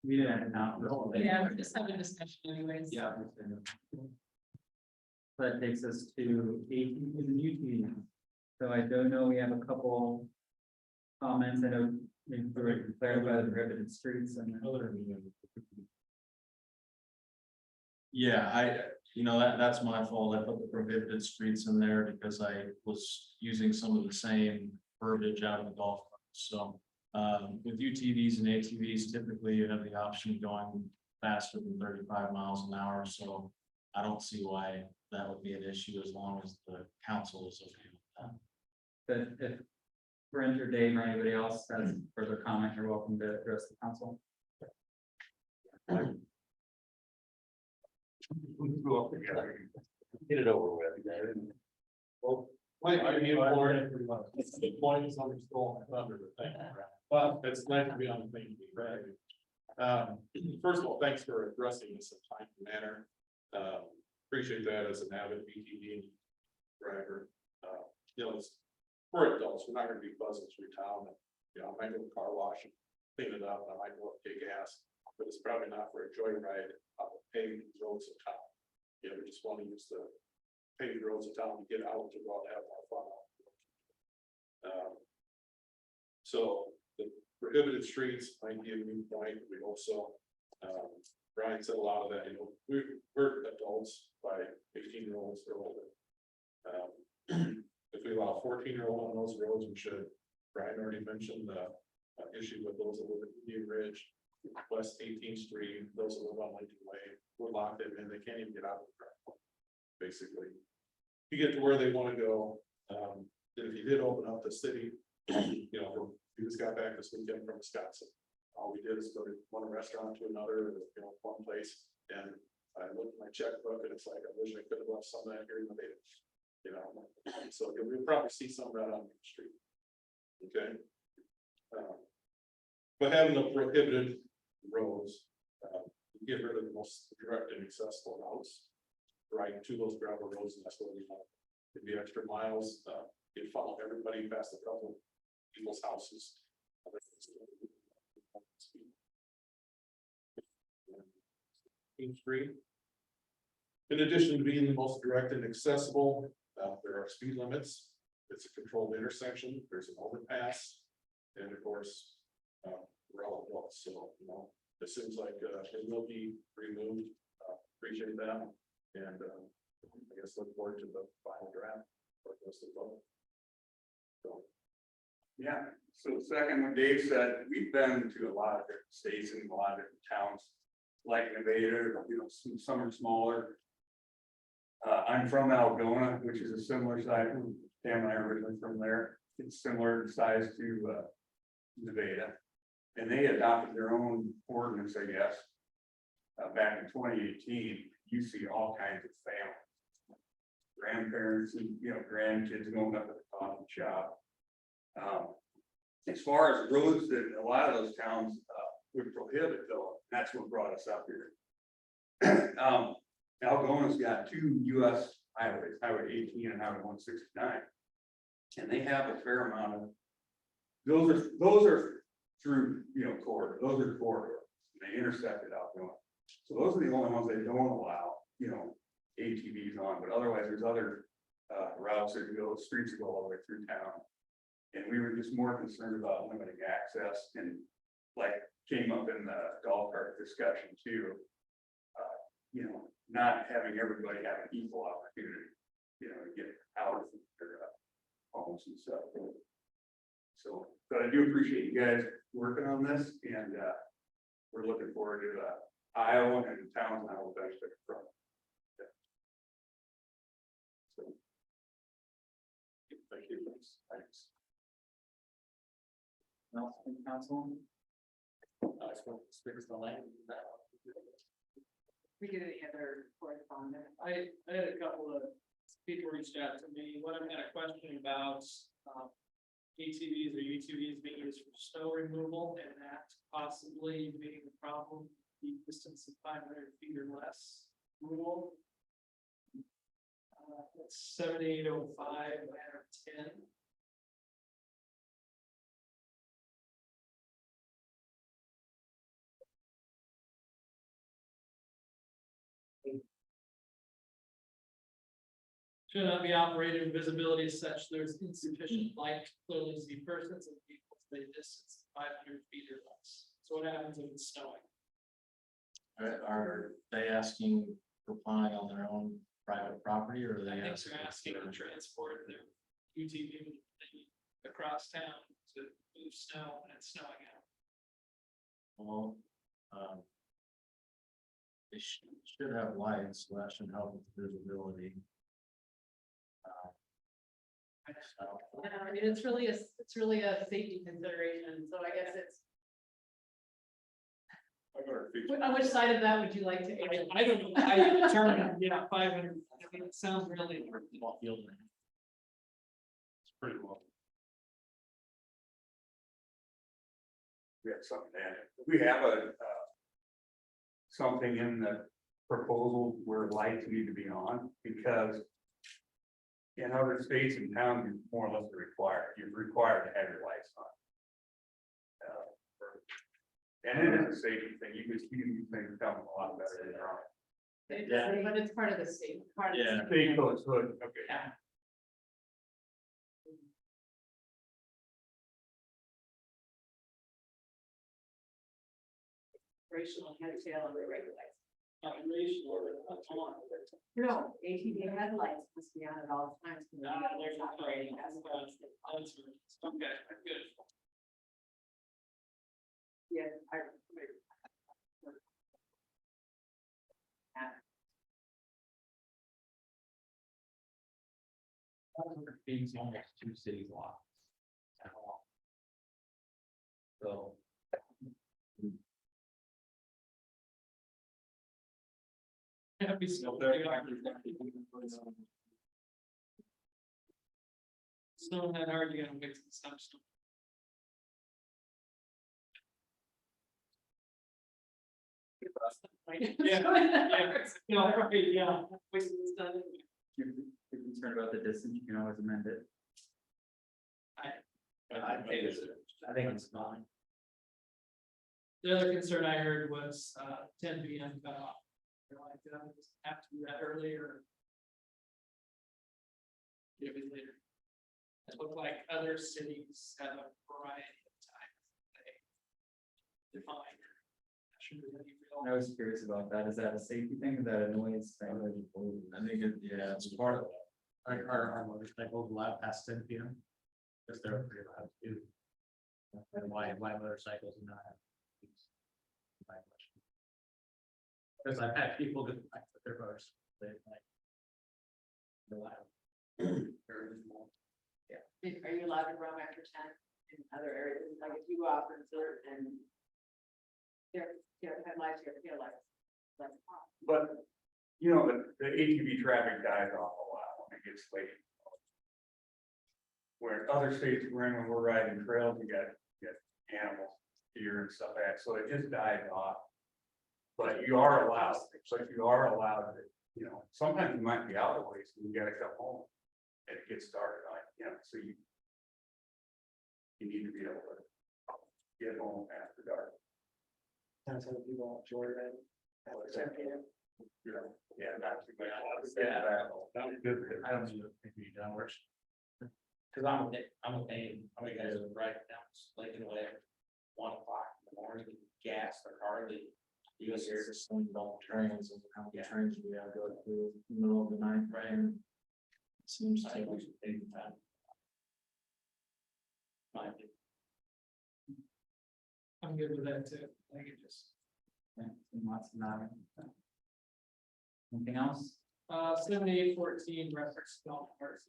We didn't know. Yeah, we're just having a discussion anyways. Yeah. That takes us to ATVs and UTVs. So I don't know, we have a couple comments. I know maybe we can clarify the prohibited streets and other. Yeah, that's my fault. I put the prohibited streets in there because I was using some of the same verbiage out of the golf cart. So with UTVs and ATVs, typically you have the option of going faster than 35 miles an hour. So I don't see why that would be an issue as long as the council is okay with that. But if Brent or Dave or anybody else has further comment, you're welcome to address the council. Get it over with. Well, might be more points on the school under the thing, but it's nice to be on the thing, right? First of all, thanks for addressing this in a timely manner. Appreciate that as an avid BTD driver. You know, it's for adults, we're not gonna be buzzing through town. You know, I might go to the car wash and clean it up, and I might go up and get gas, but it's probably not for a joyride on the paved roads of town. You know, we just want to use the paved roads of town to get out to go out and have more fun. So the prohibited streets might be a new point. We also, Brian said a lot of that, you know, we're adults by 18-year-olds or older. If we allow 14-year-old on those roads, we should. Brian already mentioned the issue with those that live in Indian Ridge, West 18th Street, those that live on Lincoln Way. We're locked them in, they can't even get out of the driveway, basically. You get to where they want to go. And if you did open up the city, you know, we just got back this weekend from Wisconsin. All we did is go to one restaurant to another, you know, one place, and I looked at my checkbook and it's like, I wish I could have left some of that here in the day. You know, so you'll probably see some of that on Main Street. Okay. But having the prohibited roads, get rid of the most direct and accessible routes, right to those gravel roads, and that's what we want. It'd be extra miles, you'd follow everybody past a couple people's houses. Main Street. In addition to being the most direct and accessible, there are speed limits. It's a controlled intersection, there's an overpass, and of course, we're all adults, so, you know, it seems like, it will be removed, appreciate that, and, I guess look forward to the final draft. For this to vote. So, Yeah, so second, what Dave said, we've been to a lot of different states and a lot of different towns, like Nevada, you know, some are smaller. I'm from Algona, which is a similar size, Pam and I are originally from there, it's similar in size to Nevada. And they adopted their own ordinance, I guess. Back in 2018, you see all kinds of families. Grandparents and, you know, grandkids going up at the coffee shop. As far as roads that a lot of those towns would prohibit though, that's what brought us up here. Algona's got two US highways, Highway 18 and Highway 169. And they have a fair amount of, those are through, you know, those are corridors, they intersected Algona. So those are the only ones they don't allow, you know, ATVs on, but otherwise there's other routes that go, streets that go all the way through town. And we were just more concerned about limiting access and like came up in the golf cart discussion too. You know, not having everybody have an equal opportunity, you know, to get out of their homes and stuff. So, but I do appreciate you guys working on this and we're looking forward to Iowa and towns and Iowa benefit from it. So, thank you. Thanks. Else from council? I spoke to speakers the land. We get any other correspondence? I had a couple of people reached out to me, one of them had a question about, ATVs or UTVs being used for snow removal and that possibly being the problem, the distance of 500 feet or less rule. That's 7805 out of 10. Should not be operated in visibility as such, there's insufficient light to clearly see persons and people at a distance of 500 feet or less. So what happens if it's snowing? Are they asking for plowing on their own private property, or are they? I think they're asking to transport their UTV across town to move snow when it's snowing out. Well, they should have lights, so that should help with visibility. Yeah, I mean, it's really a safety consideration, so I guess it's, on which side of that would you like to err? I don't know, I determined, yeah, 500, I mean, it sounds really. Small field. It's pretty well. We have something to add. We have something in the proposal where lights need to be on, because in other states and towns, you're more or less you're required to have your lights on. And it is a safety thing, you can see these things coming a lot better than they're on. But it's part of the state, part of the Yeah. State codes, good, okay. Yeah. Operational headsail and regulate. Operational or on. No, ATV headlights must be on at all times. There's Operating as well. Okay, good. Yeah, Being almost two cities long. So. Happy snow. Snowing that hard, you gotta wait till the stuff. Yeah, yeah, no, right, yeah. Wait till it's done. If you're concerned about the distance, you can always amend it. I think it's fine. The other concern I heard was, 10 p.m. cutoff. They're like, just have to do that earlier. Maybe later. It looked like other cities have a variety of times they define. I was curious about that. Is that a safety thing? Is that a noise thing? I think it, yeah, it's part of it. Our motorcycles allowed past 10 p.m. Because they're pretty loud too. And why motorcycles do not have. My question. Because I've had people get back with their motors, they like. They're loud. Very small. Are you allowed to roam after 10 in other areas? Like if you go out and observe and your headlights, your tail lights. That's off. But, you know, the ATV traffic dies off a lot when it gets late. Where in other states we're in, when we're riding trails, we got animals, deer and stuff like that, so it just dies off. But you are allowed, to, you know, sometimes you might be out of ways, and you gotta come home. And it gets started on, you know, so you. You need to be able to get home after dark. That's how people enjoy it. Yeah, not too much. Yeah. That was good. I don't need to be done worse. Cause I'm a pain, how many guys are driving down Lincoln Way at 1 o'clock in the morning, gas their car, You guys are just thinking about trains and how many trains we have go through the middle of the night, right? It seems I to think we should take the time. My opinion. I'm good with that too. I think it just, Lots of nodding. Anything else? 7814 reference golf course.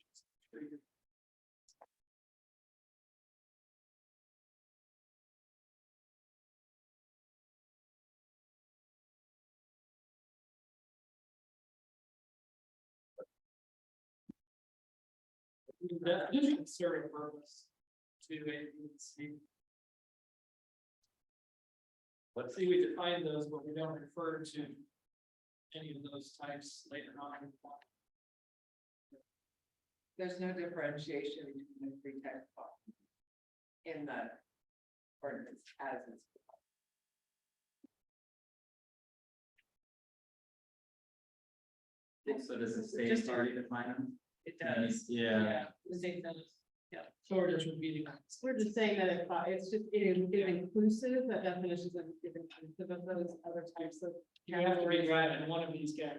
That is a serving purpose to see. Let's see, we define those, but we don't refer to any of those types later on. There's no differentiation between the three types of in the ordinance as is. So does the state Just- already define them? It does. Yeah. The state does. Yeah, so we're just repeating. We're just saying that it's just, it is inclusive, that definition is inclusive of those other types of. You have to be driving one of these guys.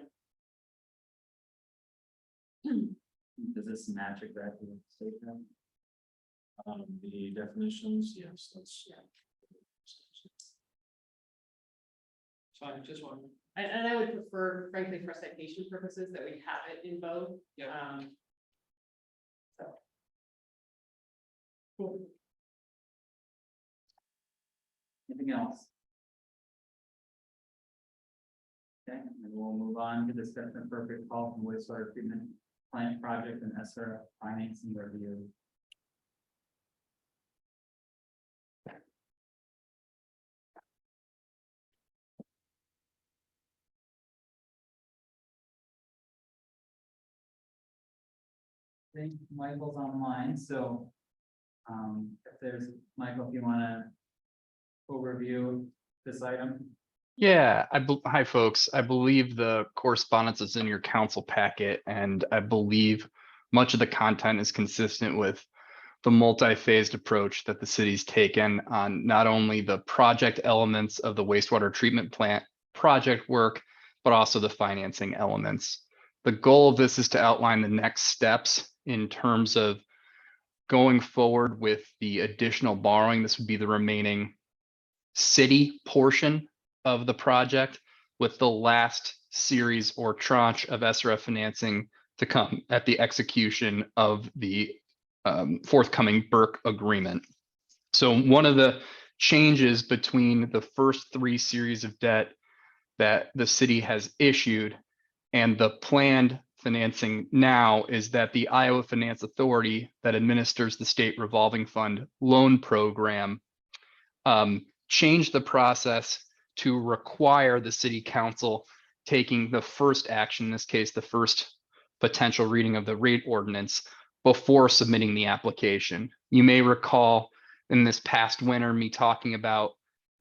Does this match exactly what the state has? The definitions, yes, that's. So I just want. And I would prefer, frankly, for citation purposes, that we have it in both. Yeah. Anything else? Okay, and we'll move on to discussion of appropriate call from wastewater treatment plant project and SRF financing review. I think Michael's online, so if there's, Michael, if you wanna overview this item. Yeah, hi, folks. I believe the correspondence is in your council packet, and I believe much of the content is consistent with the multi-phased approach that the city's taken on not only the project elements of the wastewater treatment plant project work, but also the financing elements. The goal of this is to outline the next steps in terms of going forward with the additional borrowing. This would be the remaining city portion of the project, with the last series or tranche of SRF financing to come at the execution of the forthcoming Burke agreement. So one of the changes between the first three series of debt that the city has issued and the planned financing now is that the Iowa Finance Authority that administers the state revolving fund loan program changed the process to require the city council taking the first action, in this case, the first potential reading of the rate ordinance before submitting the application. You may recall in this past winter, me talking about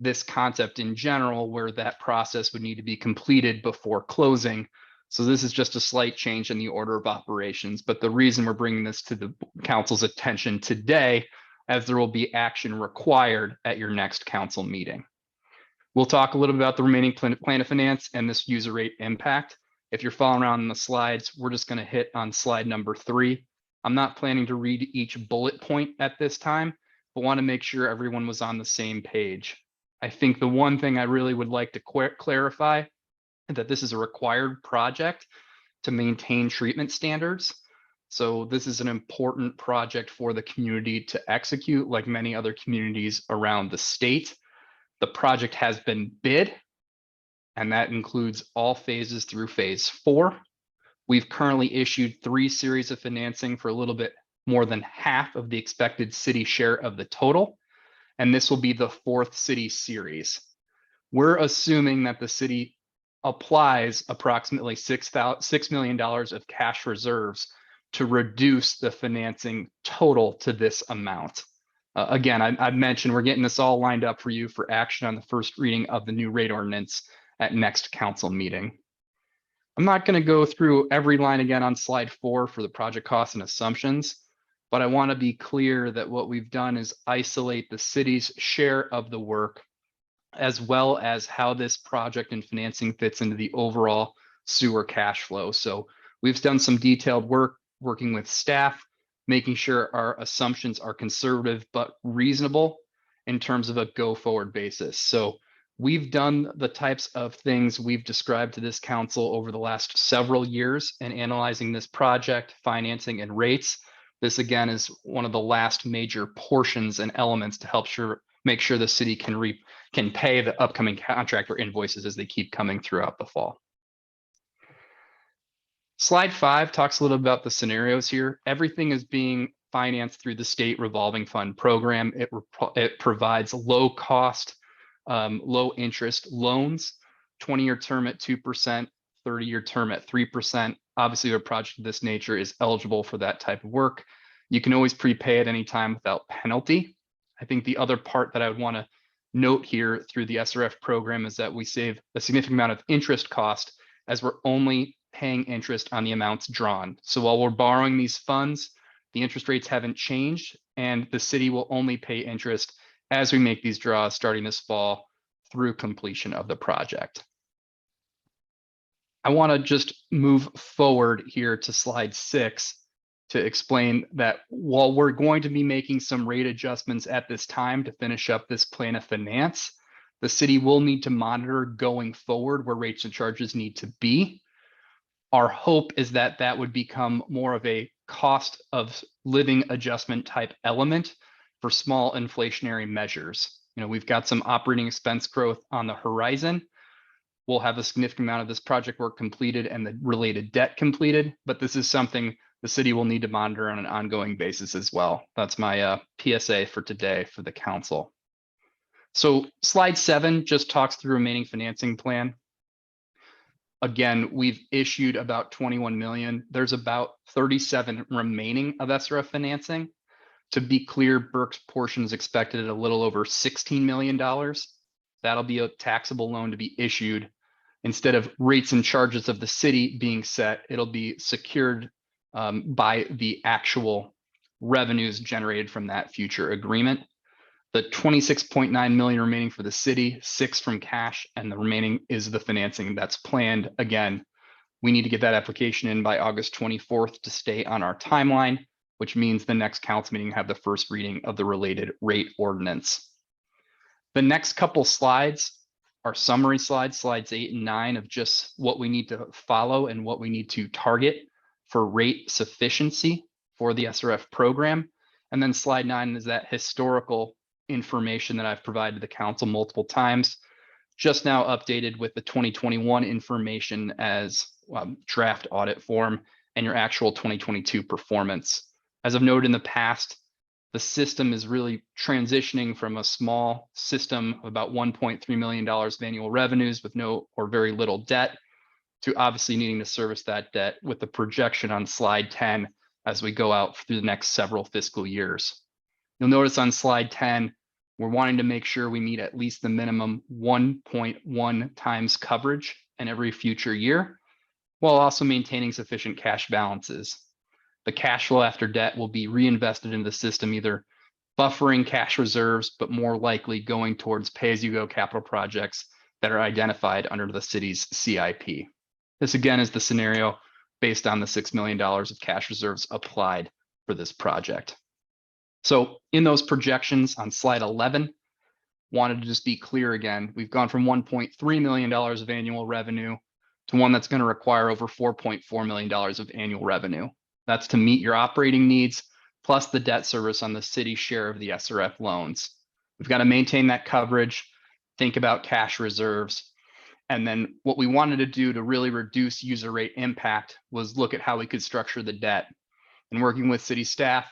this concept in general, where that process would need to be completed before closing. So this is just a slight change in the order of operations, but the reason we're bringing this to the council's attention today, as there will be action required at your next council meeting. We'll talk a little bit about the remaining plan of finance and this user rate impact. If you're following around in the slides, we're just going to hit on slide number 3. I'm not planning to read each bullet point at this time, but want to make sure everyone was on the same page. I think the one thing I really would like to clarify is that this is a required project to maintain treatment standards. So this is an important project for the community to execute, like many other communities around the state. The project has been bid, and that includes all phases through phase 4. We've currently issued 3 series of financing for a little bit more than half of the expected city share of the total, and this will be the 4th city series. We're assuming that the city applies approximately $6 million of cash reserves to reduce the financing total to this amount. Again, I've mentioned we're getting this all lined up for you for action on the first reading of the new rate ordinance at next council meeting. I'm not going to go through every line again on slide 4 for the project costs and assumptions, but I want to be clear that what we've done is isolate the city's share of the work, as well as how this project and financing fits into the overall sewer cash flow. So we've done some detailed work working with staff, making sure our assumptions are conservative but reasonable in terms of a go-forward basis. So we've done the types of things we've described to this council over the last several years in analyzing this project, financing, and rates. This, again, is one of the last major portions and elements to help make sure the city can pay the upcoming contractor invoices as they keep coming throughout the fall. Slide 5 talks a little about the scenarios here. Everything is being financed through the state revolving fund program. It provides low cost, low interest loans, 20-year term at 2%, 30-year term at 3%. Obviously, a project of this nature is eligible for that type of work. You can always prepay at any time without penalty. I think the other part that I would want to note here through the SRF program is that we save a significant amount of interest cost, as we're only paying interest on the amounts drawn. So while we're borrowing these funds, the interest rates haven't changed, and the city will only pay interest as we make these draws starting this fall through completion of the project. I want to just move forward here to slide 6 to explain that while we're going to be making some rate adjustments at this time to finish up this plan of finance, the city will need to monitor going forward where rates and charges need to be. Our hope is that that would become more of a cost of living adjustment type element for small inflationary measures. We've got some operating expense growth on the horizon. We'll have a significant amount of this project work completed and the related debt completed, but this is something the city will need to monitor on an ongoing basis as well. That's my PSA for today for the council. So slide 7 just talks through remaining financing plan. Again, we've issued about 21 million. There's about 37 remaining of SRF financing. To be clear, Burke's portion is expected at a little over $16 million. That'll be a taxable loan to be issued. Instead of rates and charges of the city being set, it'll be secured by the actual revenues generated from that future agreement. The 26.9 million remaining for the city, 6 from cash, and the remaining is the financing that's planned. Again, we need to get that application in by August 24th to stay on our timeline, which means the next council meeting have the first reading of the related rate ordinance. The next couple slides are summary slides, slides 8 and 9 of just what we need to follow and what we need to target for rate sufficiency for the SRF program. And then slide 9 is that historical information that I've provided the council multiple times, just now updated with the 2021 information as draft audit form and your actual 2022 performance. As I've noted in the past, the system is really transitioning from a small system of about $1.3 million of annual revenues with no or very little debt to obviously needing to service that debt with the projection on slide 10 as we go out through the next several fiscal years. You'll notice on slide 10, we're wanting to make sure we meet at least the minimum 1.1 times coverage in every future year, while also maintaining sufficient cash balances. The cash flow after debt will be reinvested into the system, either buffering cash reserves, but more likely going towards pay-as-you-go capital projects that are identified under the city's CIP. This again is the scenario based on the $6 million of cash reserves applied for this project. So in those projections on slide 11, wanted to just be clear again, we've gone from $1.3 million of annual revenue to one that's going to require over $4.4 million of annual revenue. That's to meet your operating needs, plus the debt service on the city share of the SRF loans. We've got to maintain that coverage, think about cash reserves. And then what we wanted to do to really reduce user rate impact was look at how we could structure the debt. And working with city staff,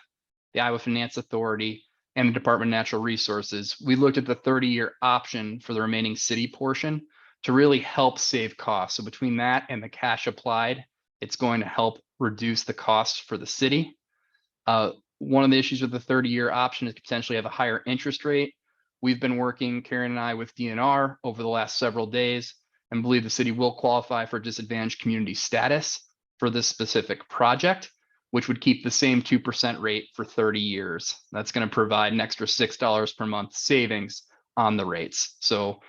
the Iowa Finance Authority, and the Department of Natural Resources, we looked at the 30-year option for the remaining city portion to really help save costs. So between that and the cash applied, it's going to help reduce the cost for the city. One of the issues with the 30-year option is potentially have a higher interest rate. We've been working, Karen and I, with DNR over the last several days and believe the city will qualify for disadvantaged community status for this specific project, which would keep the same 2% rate for 30 years. That's going to provide an extra $6 per month savings on the rates. So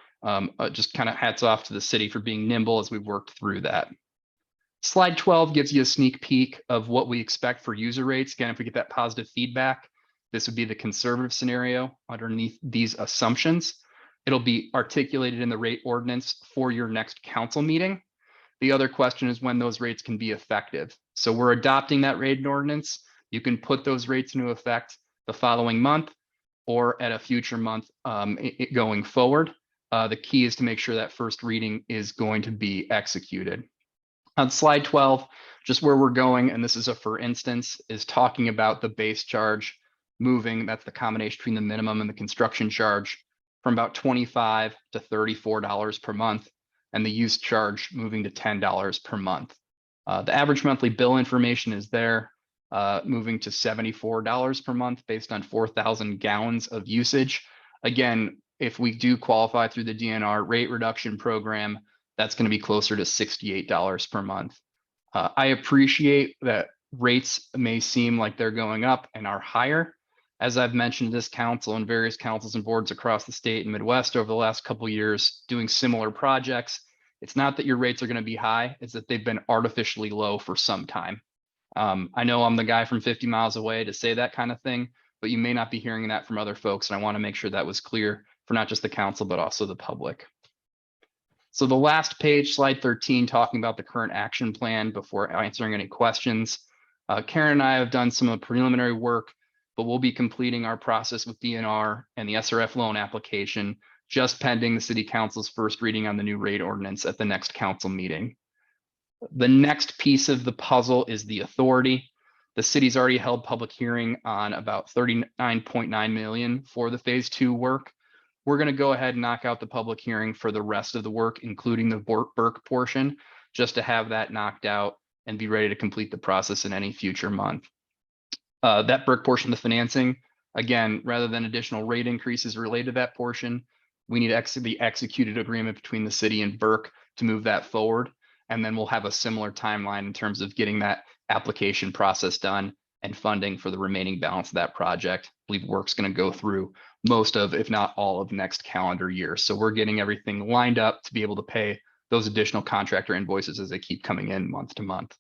just kind of hats off to the city for being nimble as we worked through that. Slide 12 gives you a sneak peek of what we expect for user rates. Again, if we get that positive feedback, this would be the conservative scenario underneath these assumptions. It'll be articulated in the rate ordinance for your next council meeting. The other question is when those rates can be effective. So we're adopting that rate ordinance. You can put those rates into effect the following month or at a future month going forward. The key is to make sure that first reading is going to be executed. On slide 12, just where we're going, and this is a for instance, is talking about the base charge moving, that's the combination between the minimum and the construction charge, from about $25 to $34 per month, and the use charge moving to $10 per month. The average monthly bill information is there, moving to $74 per month based on 4,000 gallons of usage. Again, if we do qualify through the DNR rate reduction program, that's going to be closer to $68 per month. I appreciate that rates may seem like they're going up and are higher. As I've mentioned, this council and various councils and boards across the state and Midwest over the last couple of years doing similar projects, it's not that your rates are going to be high, it's that they've been artificially low for some time. I know I'm the guy from 50 miles away to say that kind of thing, but you may not be hearing that from other folks. And I want to make sure that was clear for not just the council, but also the public. So the last page, slide 13, talking about the current action plan before answering any questions. Karen and I have done some of the preliminary work but we'll be completing our process with DNR and the SRF loan application just pending the city council's first reading on the new rate ordinance at the next council meeting. The next piece of the puzzle is the authority. The city's already held public hearing on about 39.9 million for the phase 2 work. We're going to go ahead and knock out the public hearing for the rest of the work, including the Burke portion, just to have that knocked out and be ready to complete the process in any future month. That Burke portion of the financing, again, rather than additional rate increases related to that portion, we need the executed agreement between the city and Burke to move that forward. And then we'll have a similar timeline in terms of getting that application process done and funding for the remaining balance of that project. I believe work's going to go through most of, if not all of next calendar year. So we're getting everything lined up to be able to pay those additional contractor invoices as they keep coming in month to month.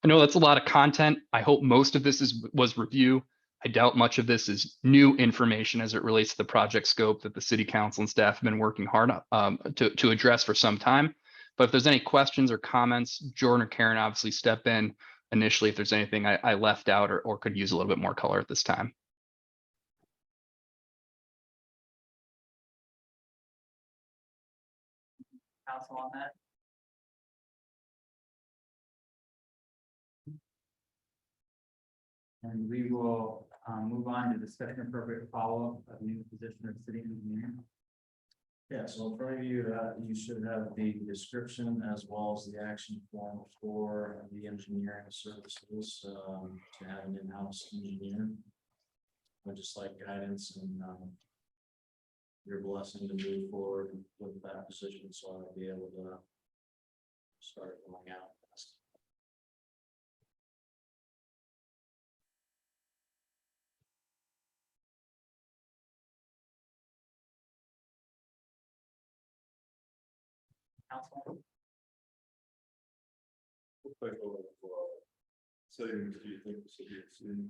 I know that's a lot of content. I hope most of this was review. I doubt much of this is new information as it relates to the project scope that the city council and staff have been working hard to address for some time. But if there's any questions or comments, Jordan or Karen obviously step in initially if there's anything I left out or could use a little bit more color at this time. Council on that? And we will move on to discussion appropriate follow-up of new position of city engineer. Yeah, so in front of you, you should have the description as well as the action form for the engineering services, to have an in-house engineer. I just like guidance and, your blessing to move forward with that position, so I'll be able to start going out. Council, So do you think the city is soon?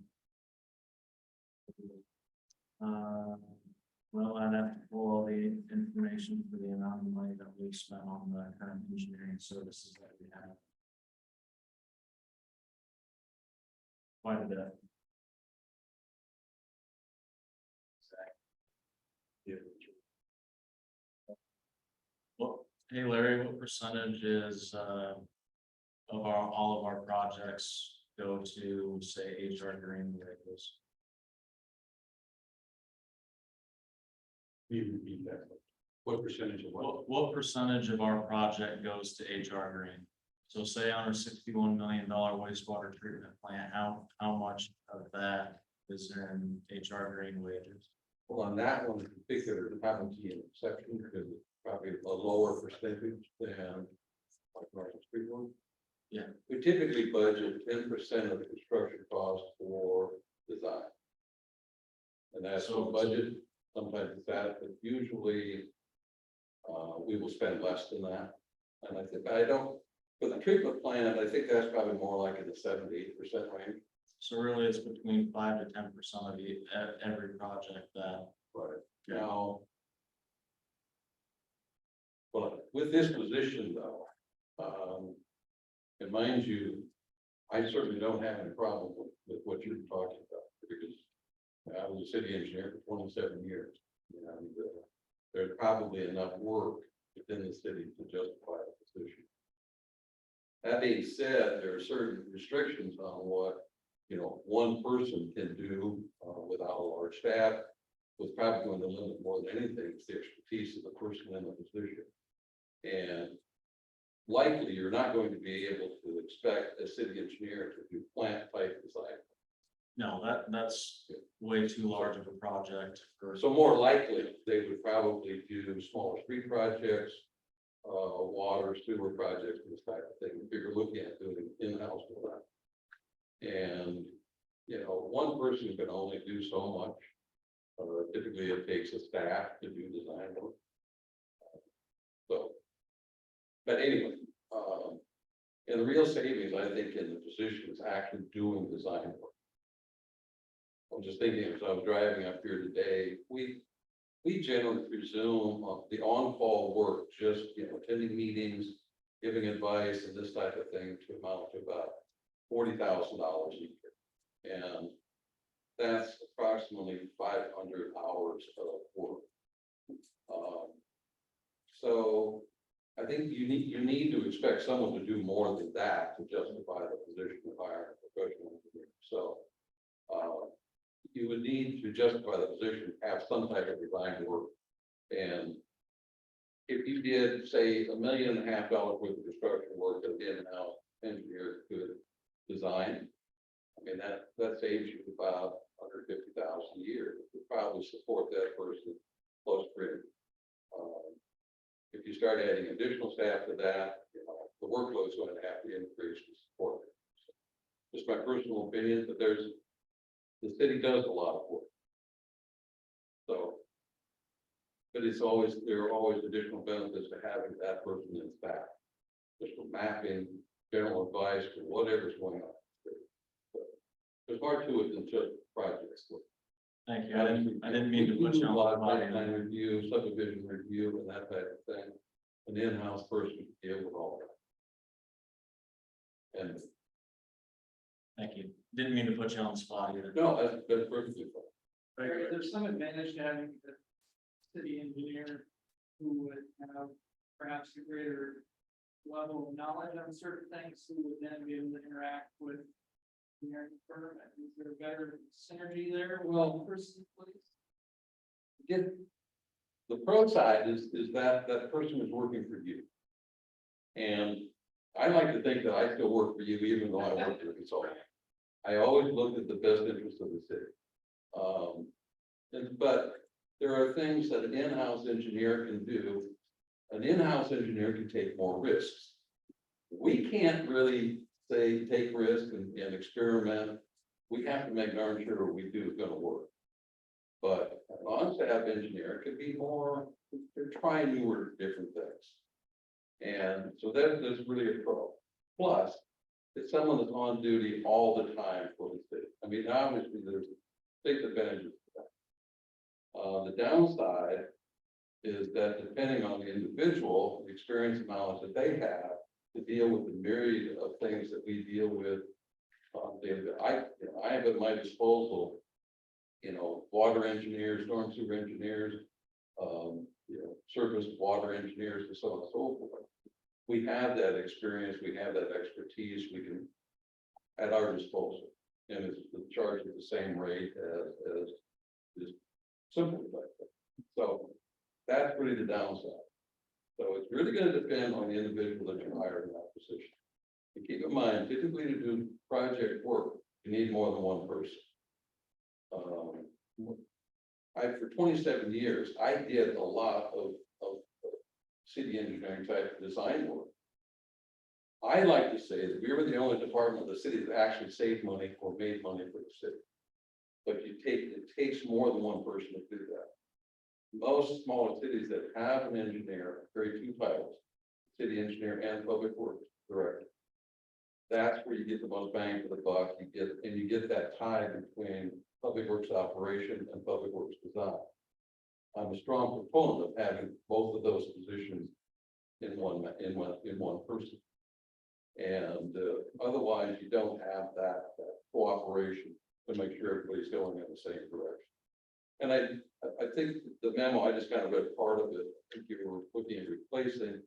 Well, I'd have to pull all the information for the amount of money that we spent on the current engineering services that we have. Quite a bit. Well, hey Larry, what percentage is of all of our projects go to, say, HR Green vehicles? You repeat that. What percentage of What percentage of our project goes to HR Green? So say on our $61 million wastewater treatment plant, how much of that is in HR Green wages? Well, on that one in particular, it happens to be an exception because it's probably a lower percentage than like Market Street one. Yeah. We typically budget 10% of the construction cost for design. And that's So- a budget, sometimes it's that, but usually we will spend less than that. And I think, for the treatment plant, I think that's probably more like in the 7 to 8% range. So really, it's between 5 to 10% of every project that. Right. Now. But with this position though, and mind you, I certainly don't have any problem with what you're talking about, because I was a city engineer for 27 years. And there's probably enough work within the city to justify the position. That being said, there are certain restrictions on what, one person can do without a large staff. Was probably going to limit more than anything is the expertise of the person in the position. And likely you're not going to be able to expect a city engineer to do plant type design. No, that's way too large of a project for. So more likely, they would probably do smaller street projects, water, sewer projects, this type of thing, if you're looking at doing in-house for that. And, one person can only do so much. Typically, it takes a staff to do design work. So, but anyway, and the real savings, I think, in the position is actually doing design work. I'm just thinking, as I was driving up here today, we generally presume the on-call work, just, attending meetings, giving advice and this type of thing to amount to about $40,000 a year. And that's approximately 500 hours of work. So I think you need to expect someone to do more than that to justify the position of hiring a professional engineer. So you would need to justify the position, have some type of design work. And if you did, say, $1.5 million worth of construction work that the in-house engineer could design, I mean, that saves you about $150,000 a year. You could probably support that person plus grid. If you start adding additional staff to that, you know, the workload's going to have to increase to support it. So, just my personal opinion, but the city does a lot of work. So, but there are always additional benefits to having that person in staff. Just for mapping, general advice, or whatever's going on. But there's more to it than just projects. Thank you. I didn't mean to put you on the spot. Plan review, subdivision review, and that type of thing. An in-house person to deal with all that. And Thank you. Didn't mean to put you on the spot either. no, that's perfectly fine. There's some advantage to having a city engineer who would have perhaps a greater level of knowledge on certain things, who would then be able to interact with the engineering firm. And is there better synergy there? Well, Person, please. Get, the pro side is that person is working for you. And I like to think that I still work for you, even though I work for a consultant. I always look at the best interest of the city. But there are things that an in-house engineer can do. An in-house engineer can take more risks. We can't really say, take risks and experiment. We have to make darn sure what we do is gonna work. But an on-staff engineer could be more, they're trying newer, different things. And so that's really a pro. Plus, it's someone that's on duty all the time for the city. I mean, obviously, there's big advantages to that. The downside is that depending on the individual, the experience and knowledge that they have to deal with the myriad of things that we deal with. I have at my disposal, water engineers, storm sewer engineers, surface water engineers, and so on and so forth. We have that experience, we have that expertise, we can, at our disposal, and it's charged at the same rate as is simple. So that's really the downside. So it's really going to depend on the individual that you hire in that position. And keep in mind, typically to do project work, you need more than one person. For 27 years, I did a lot of city engineering type of design work. I like to say that we were the only department of the city that actually saved money or made money for the city. But it takes more than one person to do that. Most smaller cities that have an engineer, very few titles, city engineer and public works director. That's where you get the most bang for the buck. You get that tie between public works operation and public works design. I'm a strong proponent of having both of those positions in one person. And otherwise, you don't have that cooperation to make sure everybody's going in the same direction. And I think the memo, I just kind of read part of it. I think you were looking at replacing,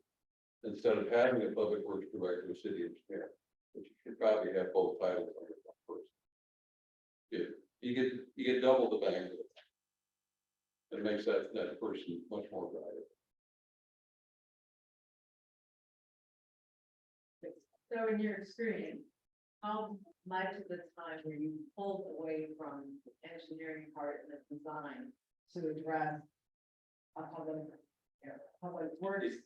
instead of having a public works director, a city engineer, which you should probably have both titles under one person. You get double the bang. It makes that person much more valuable. So in your experience, how much of the time were you pulled away from the engineering part and the design to address a public works?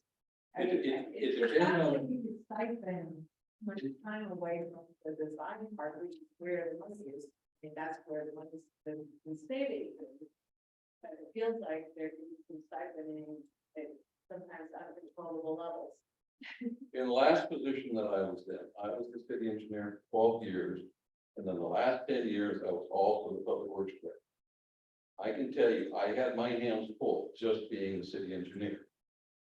It It's depends not on- like you could siphon much time away from the design part, which is where the money is. I mean, that's where the money is, the state aid is. But it feels like there can be some siphoning at sometimes uncontrollable levels. In the last position that I was the city engineer for 12 years. And then the last 10 years, I was also the public works director. I can tell you, I had my hands full just being the city engineer.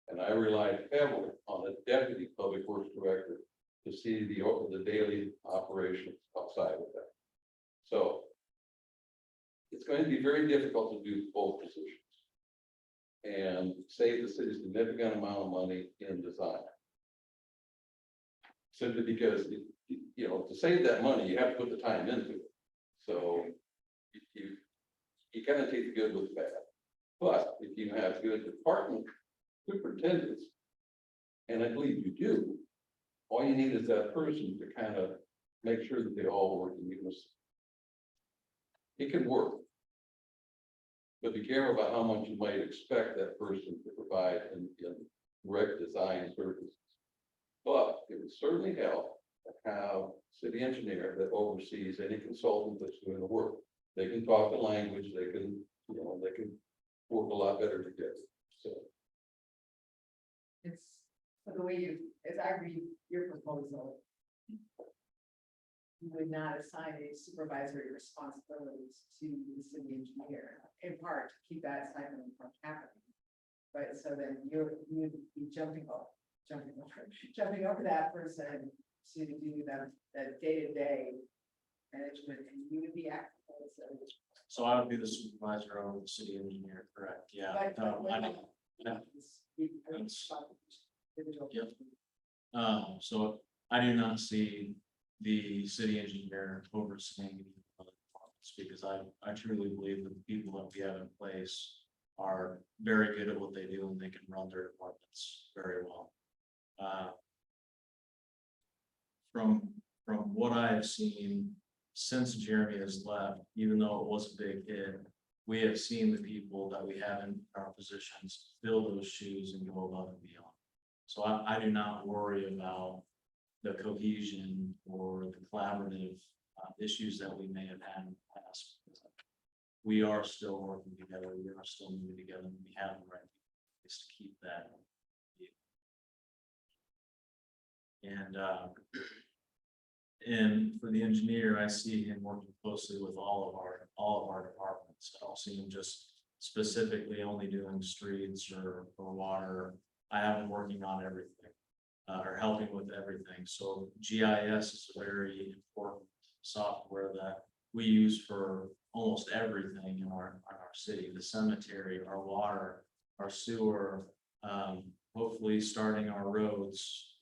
And I relied heavily on the deputy public works director to see the daily operations outside of that. So it's going to be very difficult to do both positions. And save the city a significant amount of money in design. Simply because, you know, to save that money, you have to put the time into it. So you kind of take the good with the bad. But if you have good department superintendents, and I believe you do, all you need is that person to kind of make sure that they all work in unison. It can work. But be careful about how much you might expect that person to provide in direct design services. But it would certainly help to have a city engineer that oversees any consultant that's doing the work. They can talk the language, they can, you know, they can work a lot better together, so. It's, so the way you, as I read your proposal, you would not assign any supervisory responsibilities to the city engineer, in part to keep that assignment from happening. But so then you'd be jumping over that person to do the day-to-day management, and you would be acting as So I would be the supervisor of the city engineer, correct? Yeah. But- I know. Yeah. Yep. So I do not see the city engineer overseeing other departments, because I truly believe that the people that we have in place are very good at what they do and they can run their departments very well. From what I've seen since Jeremy has left, even though it was a big hit, we have seen the people that we have in our positions fill those shoes and go above and beyond. So I do not worry about the cohesion or the collaborative issues that we may have had in the past. We are still working together, we are still moving together, and we have the right place to keep that. And for the engineer, I see him working closely with all of our departments. I don't see him just specifically only doing streets or water. I have him working on everything, or helping with everything. So GIS is a very important software that we use for almost everything in our city, the cemetery, our water, our sewer, hopefully starting our roads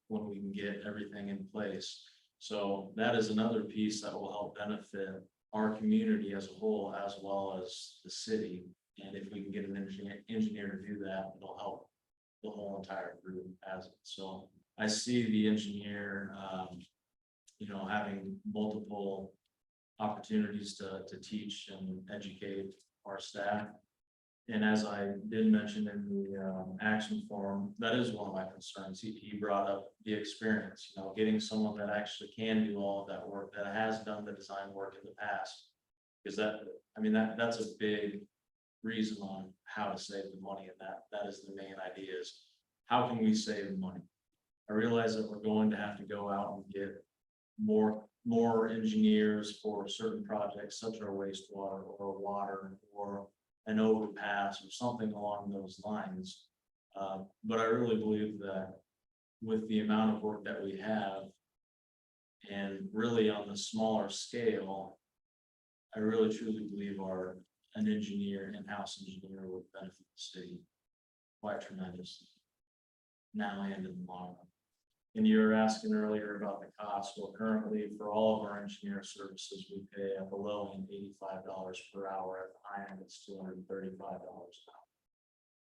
when we can get everything in place. So that is another piece that will help benefit our community as a whole, as well as the city. And if we can get an engineer to do that, it'll help the whole entire group as it. So I see the engineer, you know, having multiple opportunities to teach and educate our staff. And as I did mention in the action forum, that is one of my concerns. He brought up the experience, you know, getting someone that actually can do all of that work, that has done the design work in the past. Because that's a big reason on how to save the money, and that is the main idea, is how can we save money? I realize that we're going to have to go out and get more engineers for certain projects, such as wastewater or water or an overpass or something along those lines. But I really believe that with the amount of work that we have, and really on the smaller scale, I really truly believe an engineer, in-house engineer, would benefit the city quite tremendously now and in the long run. And you were asking earlier about the cost. Well, currently for all of our engineer services, we pay at the low end $85 per hour. At the high end, it's $235 an hour.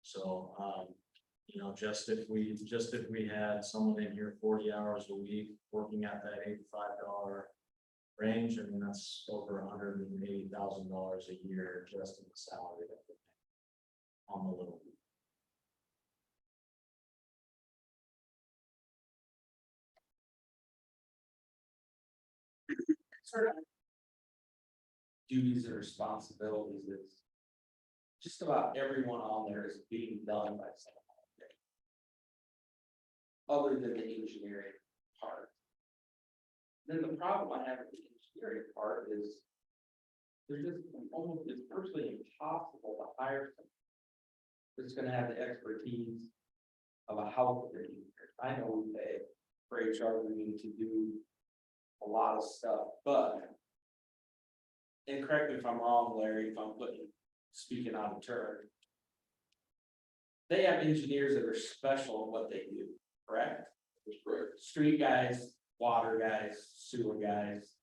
So, you know, just if we had someone in here 40 hours a week working at that $85 range, I mean, that's over $180,000 a year just in the salary that we pay on the little. Sort of duties and responsibilities is just about everyone on there is being done by someone, other than the engineering part. Then the problem I have with the engineering part is there's just it's virtually impossible to hire someone that's going to have the expertise of a house engineer. I know we pay for HR, we need to do a lot of stuff, but and correct me if I'm wrong, Larry, if I'm speaking out of turn. They have engineers that are special in what they do, correct? That's correct. Street guys, water guys, sewer guys,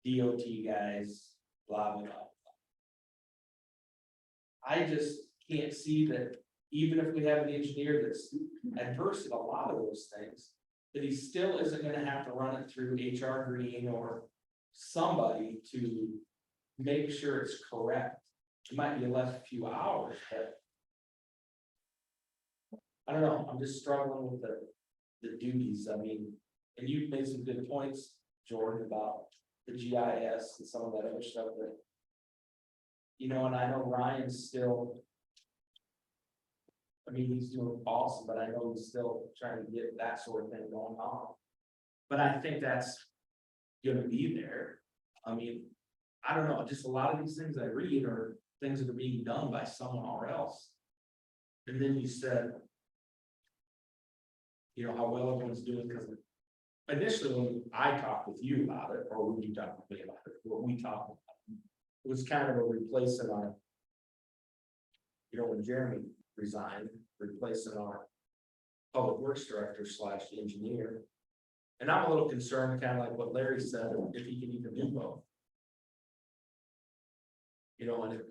DOT guys, blah, blah, blah. I just can't see that even if we have an engineer that's adverse to a lot of those things, that he still isn't gonna have to run it through HR Green or somebody to make sure it's correct. It might be less a few hours, but I don't know, I'm just struggling with the duties, I mean, and you've made some good points, Jordan, about the GIS and some of that other stuff that. You know, and I know Ryan's still. I mean, he's doing awesome, but I know he's still trying to get that sort of thing going on. But I think that's gonna be there. I mean, I don't know, just a lot of these things I read are things that are being done by someone else. And then you said. You know, how well everyone's doing, because initially when I talked with you about it, or when you talked with me about it, what we talked about. It was kind of a replacing our. You know, when Jeremy resigned, replacing our public works director / engineer. And I'm a little concerned, kind of like what Larry said, if he can even do both. You know, and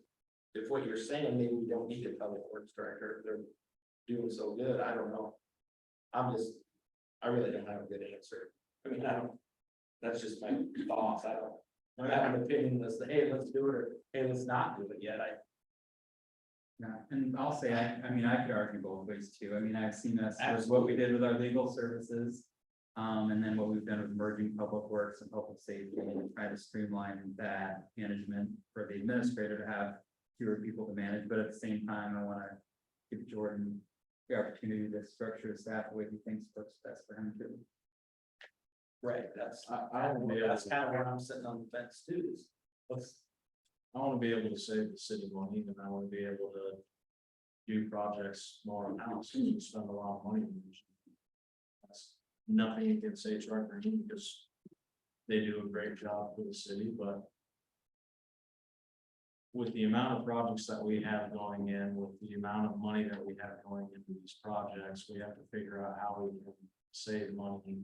if what you're saying, maybe we don't need a public works director, if they're doing so good, I don't know. I really don't have a good answer. I mean, that's just my thoughts. I don't have an opinion that's, hey, let's do it, or hey, let's not do it yet. Yeah, and I'll say, I mean, I could argue both ways too. I mean, I've seen us with what we did with our legal services. And then what we've done with merging public works and public safety and try to streamline that management for the administrator to have fewer people to manage, but at the same time, I wanna give Jordan the opportunity to structure the staff the way he thinks works best for him too. Right, that's I don't know, that's kind of where I'm sitting on the fence too, is I wanna be able to save the city money, and I wanna be able to do projects more in-house, because we spend a lot of money. on these. That's nothing against HR Green, because they do a great job for the city, but with the amount of projects that we have going in, with the amount of money that we have going into these projects, we have to figure out how we can save money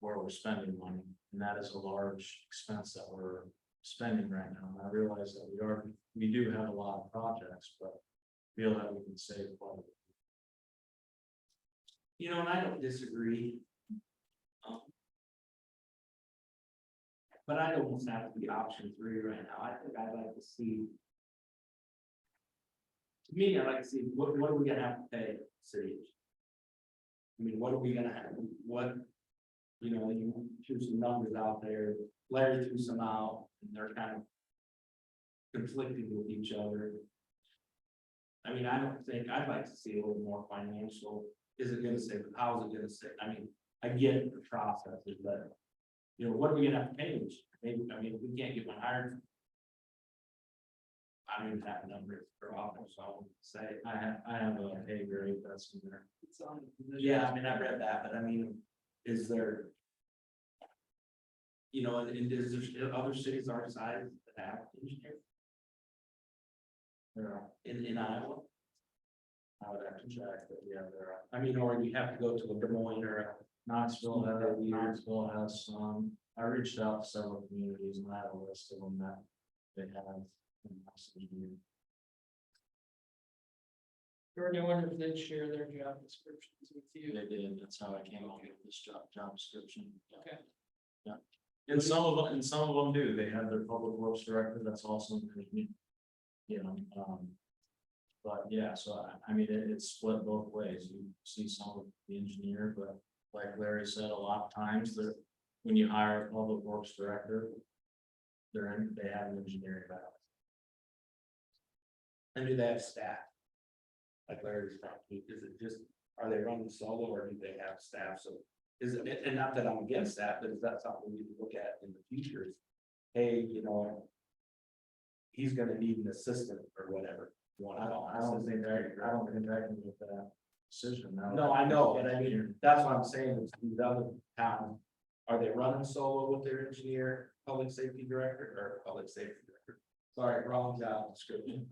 where we're spending money, and that is a large expense that we're spending right now. And I realize that we do have a lot of projects, but feel that we can save quite a bit. You know, and I don't disagree. But I almost have to be option 3 right now. I think I'd like to see. To me, I'd like to see, what are we gonna have to pay city? I mean, what are we gonna have, you know, you threw some numbers out there, Larry threw some out, and they're kind of conflicting with each other. I mean, I don't think, I'd like to see a little more financial. Is it gonna say, how is it gonna say? I mean, I get the processes, but. You know, what are we gonna have to pay? Maybe, I mean, we can't get one hired. I don't even have a number for office, so I won't say. I have a pay grade that's in there. It's on the position. Yeah, I mean, I read that, but I mean, is there? You know, and is there other cities our size that have engineers There are, in Iowa? I would have to check, but yeah, there are. I mean, or you have to go to a Des Moines or a. Knoxville has some, I reached out to several communities and I have a list of them that they have. Jordan, I wonder if they'd share their job descriptions with you. They did, that's how I came up with this job description. Okay. Yeah, and some of them do, they have their public works director, that's also an engineer. You know, but yeah, so I mean, it's split both ways, you see some of the engineer, but. Like Larry said, a lot of times that when you hire a public works director, they have an engineering background. And do they have staff? Like Larry's talking, is it just, are they running solo or do they have staff? So is it, and not that I'm against that, but is that something we need to look at in the future? Is, hey, you know, he's gonna need an assistant or whatever. You want to call it. I don't think I can make that decision now. No, I know, but I mean, that's what I'm saying, is these other towns, Are they running solo with their engineer, public safety director, or public safety director? Sorry, wrong job description.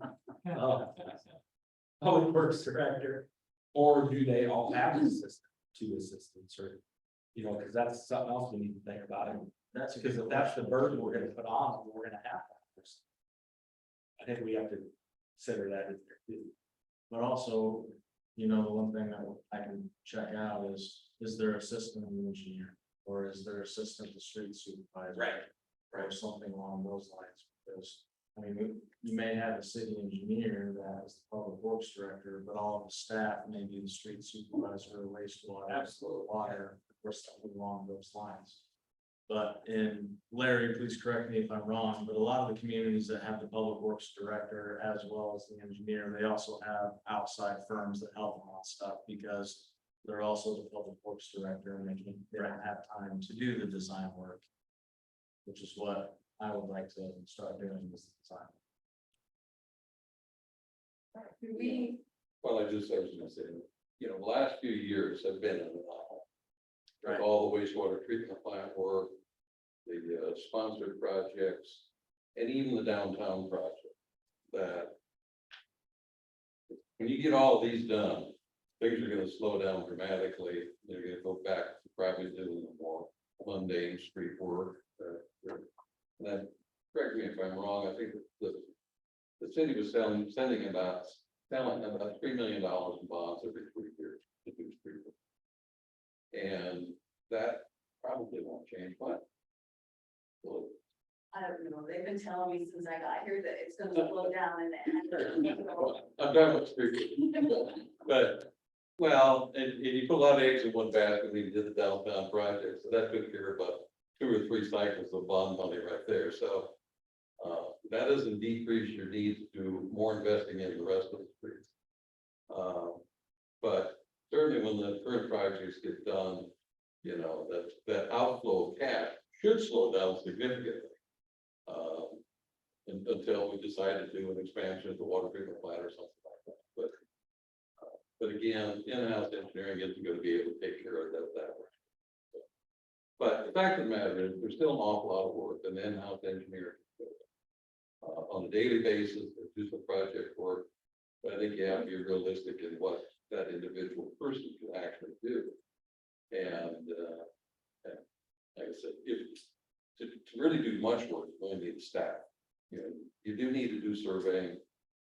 Public works director, or do they all have an assistant, two assistants, or, you know, because that's something else we need to think about. And that's because if that's the burden we're gonna put on, we're gonna have that person. I think we have to consider that in there too. But also, you know, the one thing that I can check out is there assistant engineer? Or is there assistant to street supervisor? Right. Or something along those lines, because, I mean, you may have a city engineer that is the public works director, but all of the staff may be the street supervisor, wastewater. Absolutely. Water, or something along those lines. But Larry, please correct me if I'm wrong, but a lot of the communities that have the public works director as well as the engineer, they also have outside firms that help them on stuff because they're also the public works director and they don't have time to do the design work. Which is what I would like to start doing is the design. Do we, Well, I was gonna say, you know, the last few years have been, Right. with all the wastewater treatment plant work, the sponsored projects, and even the downtown project, that when you get all of these done, things are gonna slow down dramatically. They're gonna go back to probably doing the more mundane street work. And then, correct me if I'm wrong, I think the city was selling about $3 million in bonds every 3 years to do street work. And that probably won't change much. Well, I don't know, they've been telling me since I got here that it's gonna slow down and. I'm done with street work. But, well, and you put a lot of eggs in one basket when you did the downtown project, so that took care of about 2 or 3 cycles of bond money right there, so. That doesn't decrease your need to do more investing in the rest of the streets. But certainly when the current projects get done, you know, that outflow of cash should slow down significantly. Until we decide to do an expansion of the water treatment plant or something like that, but again, in-house engineering isn't gonna be able to take care of that way. But the fact of the matter is, there's still an awful lot of work and in-house engineering. On a daily basis, there's just a project work, but I think you have to be realistic in what that individual person can actually do. And like I said, to really do much work, you only need staff. You know, you do need to do surveying.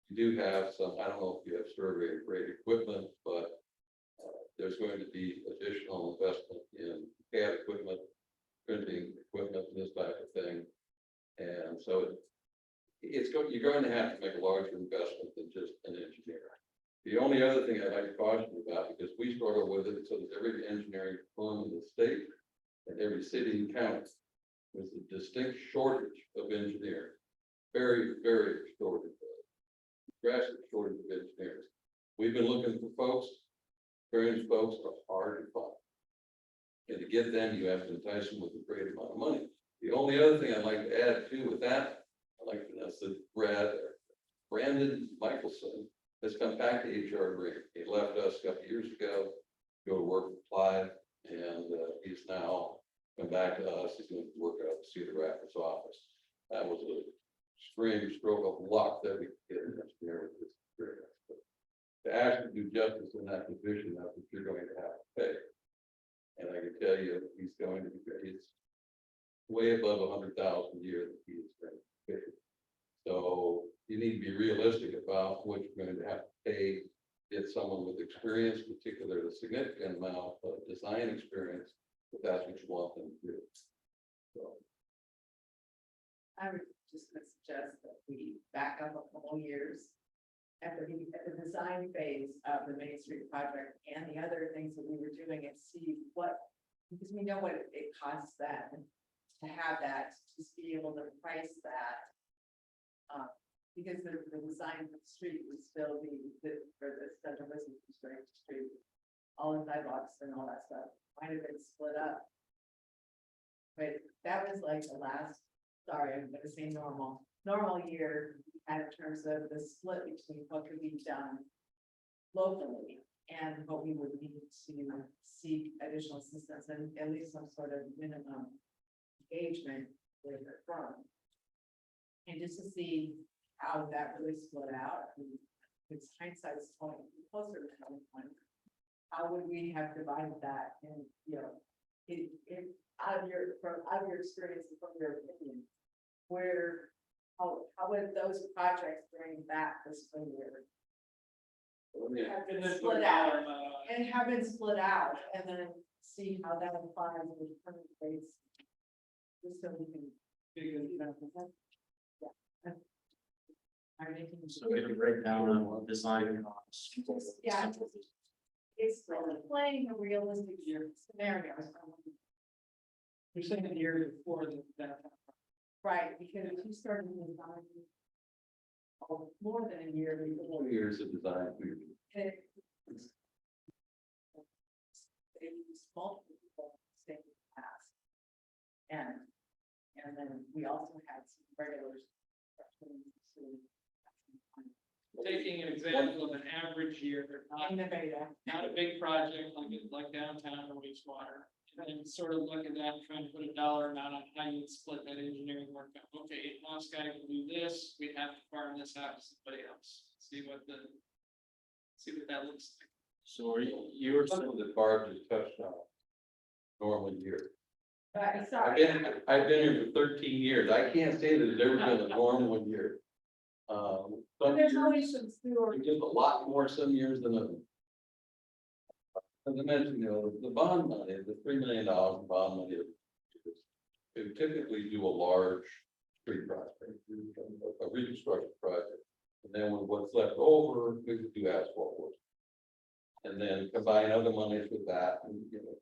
You do have some, I don't know if you have survey grade equipment, but there's going to be additional investment in CAD equipment, printing equipment, and this type of thing. And so you're going to have to make a larger investment than just an engineer. The only other thing I'd like to caution you about, because we started with it, so that every engineering firm in the state and every city and county was a distinct shortage of engineers. Very, very shortage, drastic shortage of engineers. We've been looking for folks. Experienced folks are hard to find. And to get them, you have to entice them with a great amount of money. The only other thing I'd like to add too with that, I'd like to announce that Brandon Michelson has come back to HR Green. He left us a couple years ago, go to work for Clyde, and he's now come back to us. He's going to work out the Cedar Rapids office. That was a extreme stroke of luck that we could get an engineer with this experience. But to actually do justice in that position, that's what you're going to have to pay. And I can tell you, he's going to be great. It's way above 100,000 a year that he is going to pay. So you need to be realistic about what you're going to have to pay. Get someone with experience, particularly a significant amount of design experience, if that's what you want them to do. So. I would just gonna suggest that we back up a couple years. At the design phase of the Main Street project and the other things that we were doing and see what, because we know what it costs that. And to have that, to just be able to price that. Because the design of the street would still be for the central business district street, all the sidewalks and all that stuff might have been split up. But that was like the last, sorry, I'm gonna say normal year, and in terms of the split between what could be done locally but we would need to seek additional assistance and at least some sort of minimum engagement with the firm. And just to see how that really split out, I mean, it's hindsight's point, closer to 2020. How would we have divided that and, you know, out of your experience and from your opinion, where, how would those projects bring back this year? Have been split out and have been split out and then see how that applies in the current rates. Just so we can figure it out. Yeah. I'm making So we can break down on design costs. Yeah. It's really playing a realistic scenario. You're saying a year before that. Right, because if you started designing. More than a year before. 4 years of design. It- it's multiple people staying in the past. And then we also had some regulars. Taking an example of an average year, In the beta. not a big project like downtown or wastewater. And then sort of look at that and try to put a dollar amount on how you would split that engineering work up. Okay, in-house guy can do this, we'd have to farm this out to somebody else. See what that looks like. So are you were saying Something that Barb just touched on. Normal year. Sorry. I've been here for 13 years. I can't say that there's ever been a normal year. Some There's years, always some sewer. there's just a lot more some years than others. As I mentioned, you know, the bond money, the $3 million in bond money. They typically do a large street project, a reconstruction project. And then with what's left over, we could do asphalt work. And then combine other monies with that and, you know.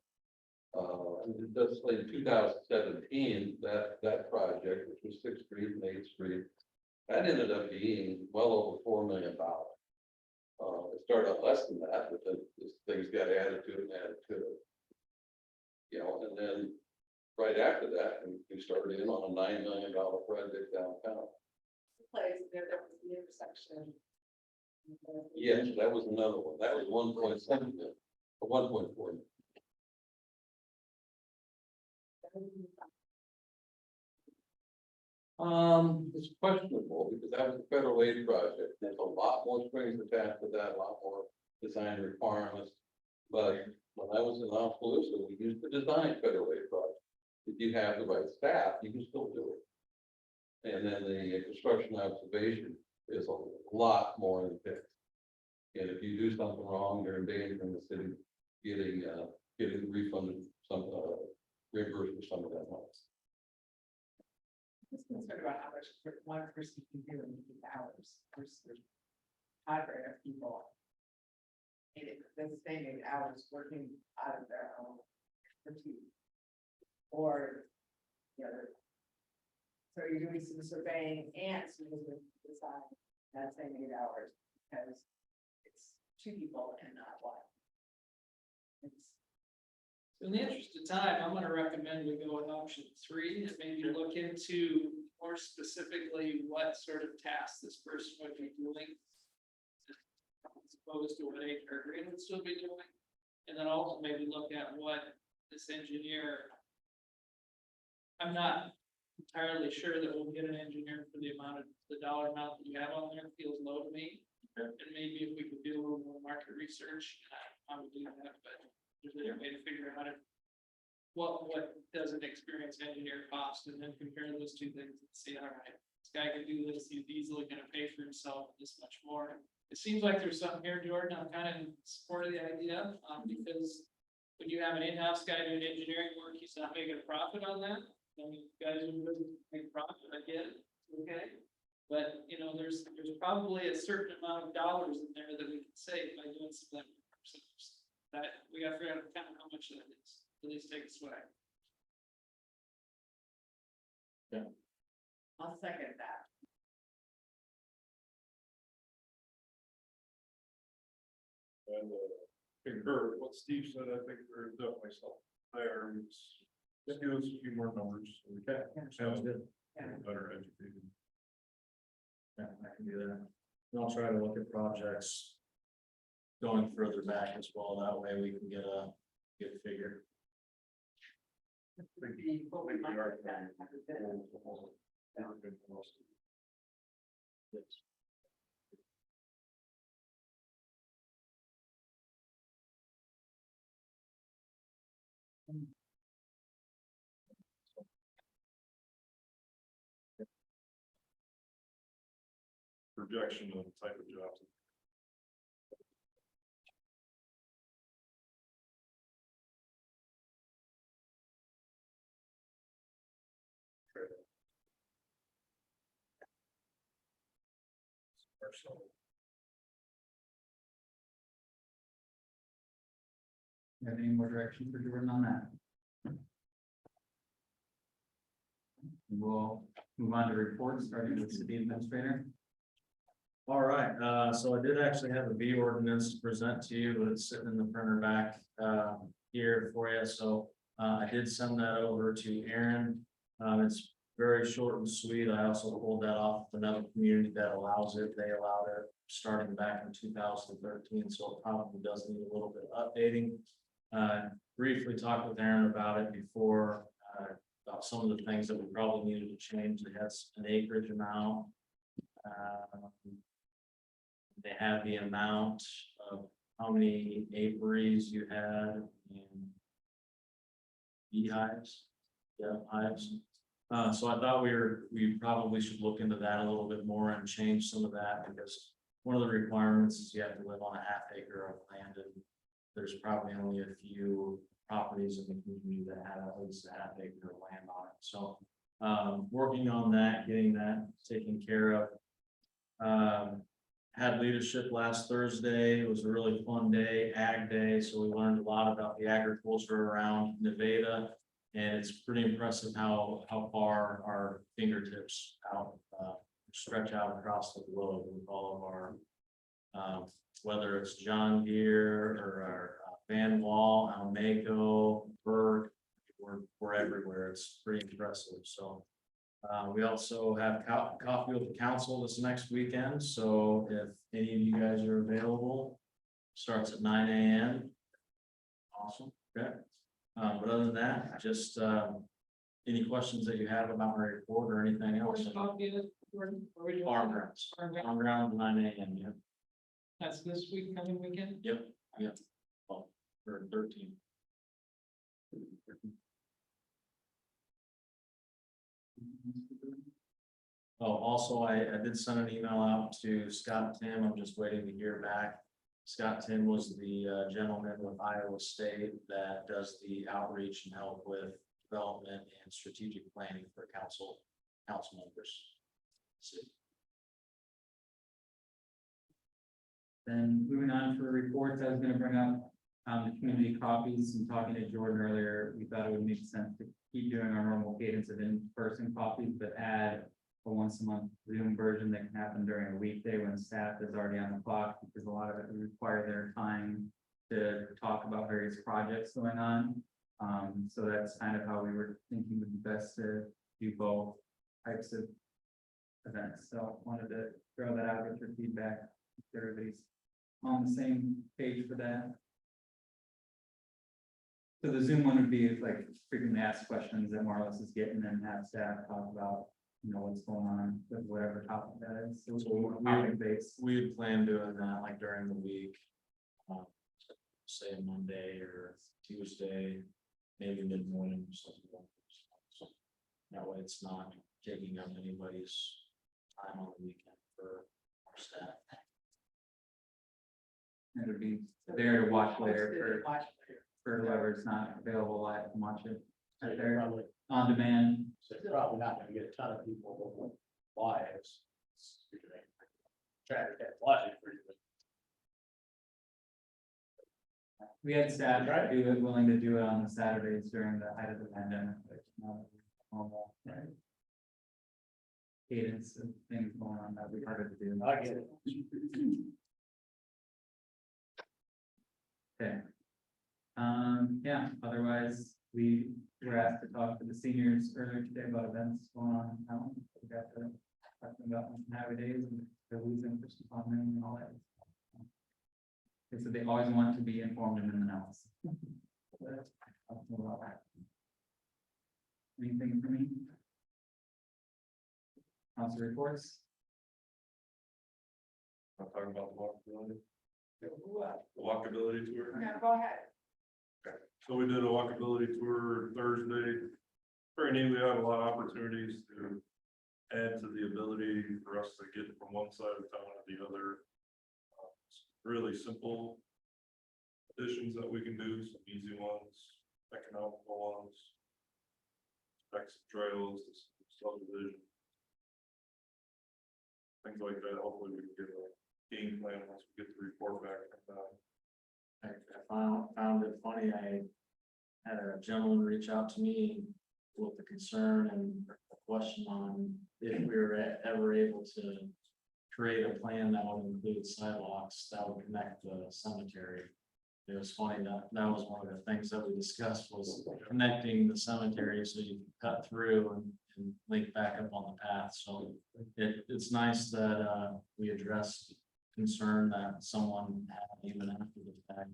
And just like in 2017, that project, which was 6th Street and 8th Street, that ended up being well over $4 million. It started out less than that, but then just things got added to it and added to it. You know, and then right after that, we started in on a $9 million project downtown. Place there was the intersection. Yes, that was another one. That was 1.7 million, or 1.4 million. It's questionable because that was a federal aid project. There's a lot more strings attached to that, a lot more design requirements. But when I was in Oskaloosa, we used to design federal aid projects. If you have the right staff, you can still do it. And then the construction observation is a lot more intense. And if you do something wrong, you're endangering the city getting refunded some, reimbursed for some of that money. Just concerned about how much one person can do in 8 hours versus cadre of people. The same 8 hours working out of their own expertise. Or, the other. So you're doing some surveying and some design that same 8 hours because it's 2 people and not one. It's So in the interest of time, I'm gonna recommend we go with option 3 and maybe look into more specifically what sort of tasks this person would be doing. As opposed to what HR Green would still be doing. And then also maybe look at what this engineer. I'm not entirely sure that we'll get an engineer for the dollar amount that you have on there, feels low to me. And maybe if we could do a little more market research, I would do that, but there's a way to figure out what does an experienced engineer cost, and then compare those two things and see, all right, this guy can do this, he's easily gonna pay for himself this much more. It seems like there's something here, Jordan, I'm kind of in support of the idea, because when you have an in-house guy doing engineering work, he's not making a profit on that. I mean, guys who make profit, I get it, okay? But, there's probably a certain amount of dollars in there that we can save by doing some of that work ourselves. That, we gotta figure out kind of how much that is, at least take a swag. I'll second that. And concur with what Steve said. I think there's definitely something there. Just give us a few more numbers. So we can. Sounds good. Better educated. Yeah, I can do that. And I'll try to look at projects going further back as well. That way we can get a good figure. Projection of the type of jobs. Have any more direction for Jordan on that? We'll move on to reports, starting with city administrator. All right, so I did actually have a B ordinance to present to you, but it's sitting in the printer back, here for you, so. I did send that over to Aaron, it's very short and sweet, I also pulled that off another community that allows it, they allowed it starting back in 2013, so it probably does need a little bit of updating. Briefly talked with Aaron about it before, about some of the things that we probably needed to change, it has an acreage amount. They have the amount of how many apiaries you had and beehives, yeah, hives. So I thought we probably should look into that a little bit more and change some of that, because one of the requirements is you have to live on a half acre of land, and there's probably only a few properties in the community that have at least a half acre of land on it, so working on that, getting that taken care of. Had leadership last Thursday. It was a really fun day, Ag Day, so we learned a lot about the agriculture around Nevada. And it's pretty impressive how far our fingertips out, stretch out across the globe with all of our, whether it's John Deere or our Van Wall, Almaco, Berg, we're everywhere. It's pretty impressive, so. We also have coffee with the council this next weekend, so if any of you guys are available, starts at 9 a.m. Awesome, okay. But other than that, just any questions that you have about my report or anything else? Farm grounds, 9 a.m. Yeah. That's this week, coming weekend? Yep. Well, for 13. Oh, also, I did send an email out to Scott Tim. I'm just waiting to hear back. Scott Tim was the gentleman with Iowa State that does the outreach and help with development and strategic planning for council members. Then moving on for reports, I was gonna bring up the community coffees and talking to Jordan earlier, we thought it would make sense to keep doing our normal cadence of in-person coffees, but add a once a month Zoom version that can happen during a weekday when staff is already on the clock, because a lot of it would require their time to talk about various projects going on. So that's kind of how we were thinking would be best to do both types of events. So wanted to throw that out, get your feedback, if everybody's on the same page for that. So the Zoom one would be like frequently asked questions that Marlis is getting, and have staff talk about, what's going on with whatever topic that is. So topic based. We had planned doing that like during the week. Say a Monday or Tuesday, maybe mid-morning or something like that. So that way it's not taking up anybody's time on the weekend for our staff. It would be there to watch later for whoever's not available live to watch it. Right there, on demand. So you're probably not gonna get a ton of people live. Traffic that's watching for you. We had staff do it, willing to do it on the Saturdays during the height of the pandemic, but not normal, right? Cadence of things going on that we harder to do. I get it. Okay. Yeah, otherwise, we were asked to talk to the seniors earlier today about events going on in town. We got to talking about nowadays and the losing interest upon them and all that. They said they always want to be informed and in the know. Anything for me? Council reports? I'll talk about the walkability. The walkability tour. Yeah, go ahead. So we did a walkability tour Thursday. Very neat, we had a lot of opportunities to add to the ability for us to get from one side of town to the other. Really simple additions that we can do, some easy ones, economical ones. Specs of trails, subdivision. Things like that, hopefully we can get a game plan once we get the report back from them. I found it funny, I had a gentleman reach out to me with a concern and a question on if we were ever able to create a plan that would include sidewalks that would connect the cemetery. It was funny that that was one of the things that we discussed was connecting the cemetery so you can cut through and link back up on the path. So it's nice that we addressed concern that someone had even after the fact.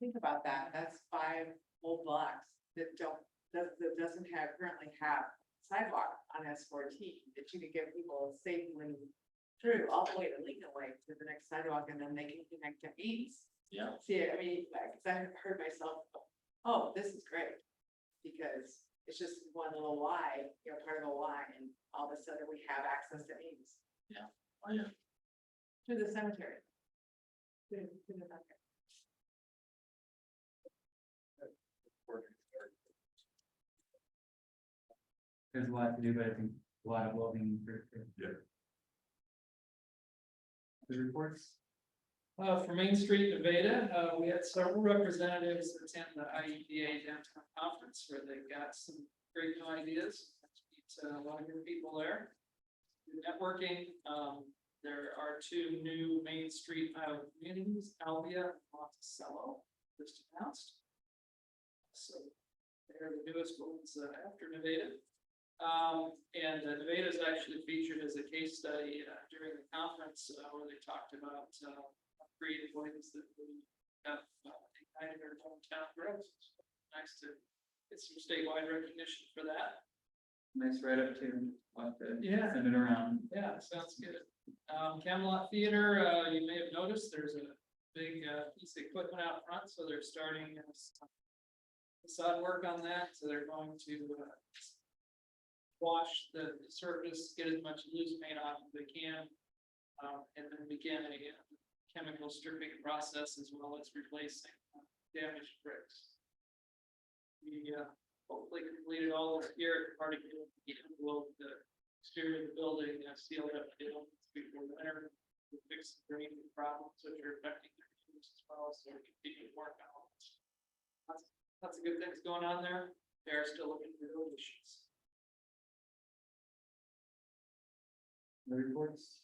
Think about that, that's 5 whole blocks that doesn't currently have sidewalk on S14, that you could get people safely through all the way to Lincoln Way to the next sidewalk, and then they can connect to East. Yeah. See, I mean, like, 'cause I heard myself, oh, this is great, because it's just one little Y, part of a Y, and all of a sudden we have access to East. Oh, yeah. To the cemetery. To the cemetery. There's a lot to do, but I think a lot of low-hanging fruit. Yeah. The reports? For Main Street Nevada, we had several representatives attend the IEDA downtown conference where they got some great new ideas. A lot of good people there. Networking, there are 2 new Main Street communities, Albia and Monticello, just announced. So they're the newest ones after Nevada. And Nevada is actually featured as a case study during the conference where they talked about creative ways that we have ignited our hometown growth. So nice to get some statewide recognition for that. Nice write-up too. I'll have to Yeah. send it around. Yeah, sounds good. Camelot Theater, you may have noticed there's a big piece of equipment out front, so they're starting some facade work on that, so they're going to wash the surface, get as much loose paint off as they can, and then begin a chemical stripping process as well as replacing damaged bricks. We hopefully completed all this year, part of the envelope, the exterior of the building, seal it up before winter. We fix the drainage problems which are affecting their use as well, so we continue to work on all this. Lots of good things going on there. They're still looking for donations. The reports?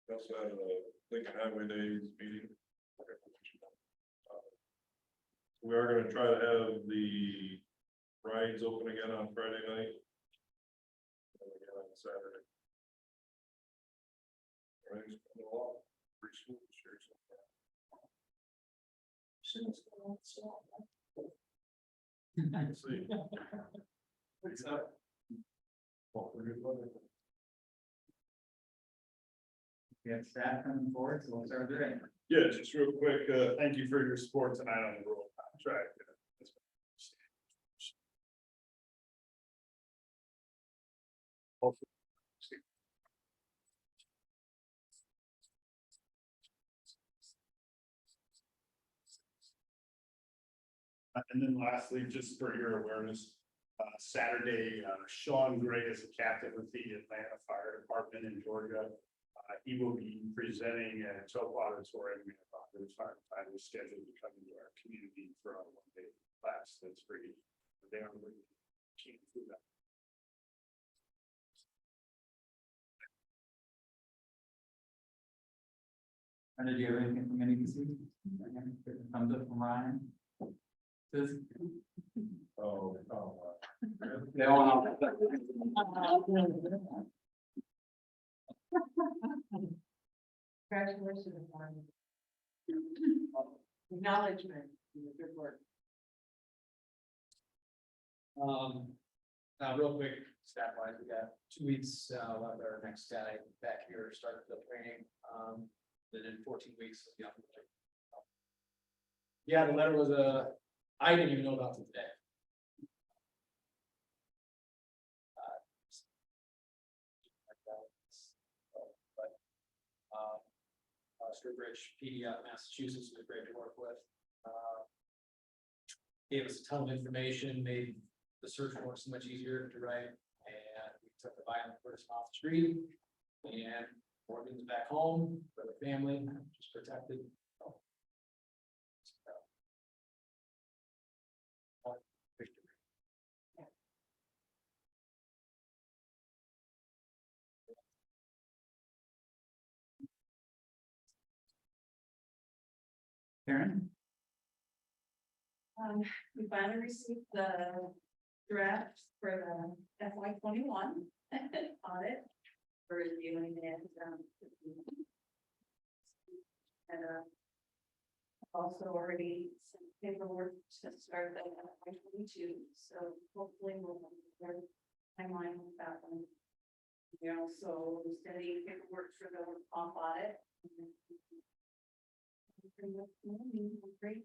We also had a Lincoln Highway Days meeting. We are gonna try to have the rides open again on Friday night. And again on Saturday. Everything's coming along pretty smooth this year so far. We'll see. What's up? Hopefully good weather. We have staff coming forward, so we'll start with the right. Yeah, just real quick, thank you for your support tonight on the rural contract. And then lastly, just for your awareness, Saturday, Sean Gray is a captain with the Atlanta Fire Department in Georgia. He will be presenting at Choke Auditorium. His fire department is scheduled to come into our community for a one-day class that's free. They are really keen to that. And did you have anything from any this evening? Thumbs up from Ryan. Says. They all know. Congratulations on acknowledgement, good work. Real quick, staff wise, we got 2 weeks, we'll have our next guy back here, start the training, then in 14 weeks. Yeah, the letter was I didn't even know about it today. Sturbridge PD out of Massachusetts was great to work with. Gave us a ton of information, made the search warrant so much easier to write, and we took the violent person off the street. And Morgan's back home for the family, just protected. Karen? We finally received the draft for the FY 21 audit for reviewing and also already some paperwork to start the FY 22, so hopefully we'll have a timeline with that one. We also studying paperwork for the off audit. Great.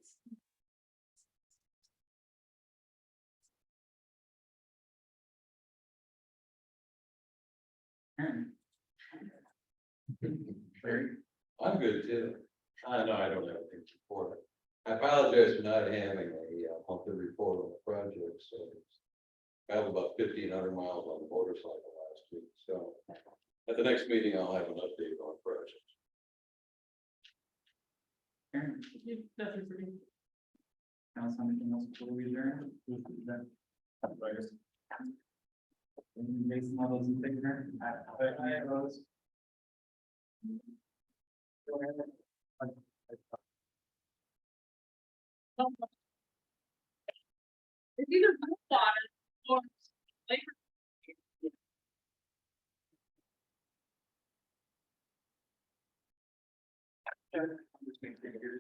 Karen? Larry? I'm good too. No, I don't have anything to report. I apologize for not having a monthly report on the project, so. I have about 1,500 miles on the motorcycle last week, so. At the next meeting, I'll have an update on the project. Karen? Nothing for me. Else, anything else before we adjourn? Jason, all those in favor? Aye. Opposed? Go ahead. It's either water or labor. I'm just gonna take it here.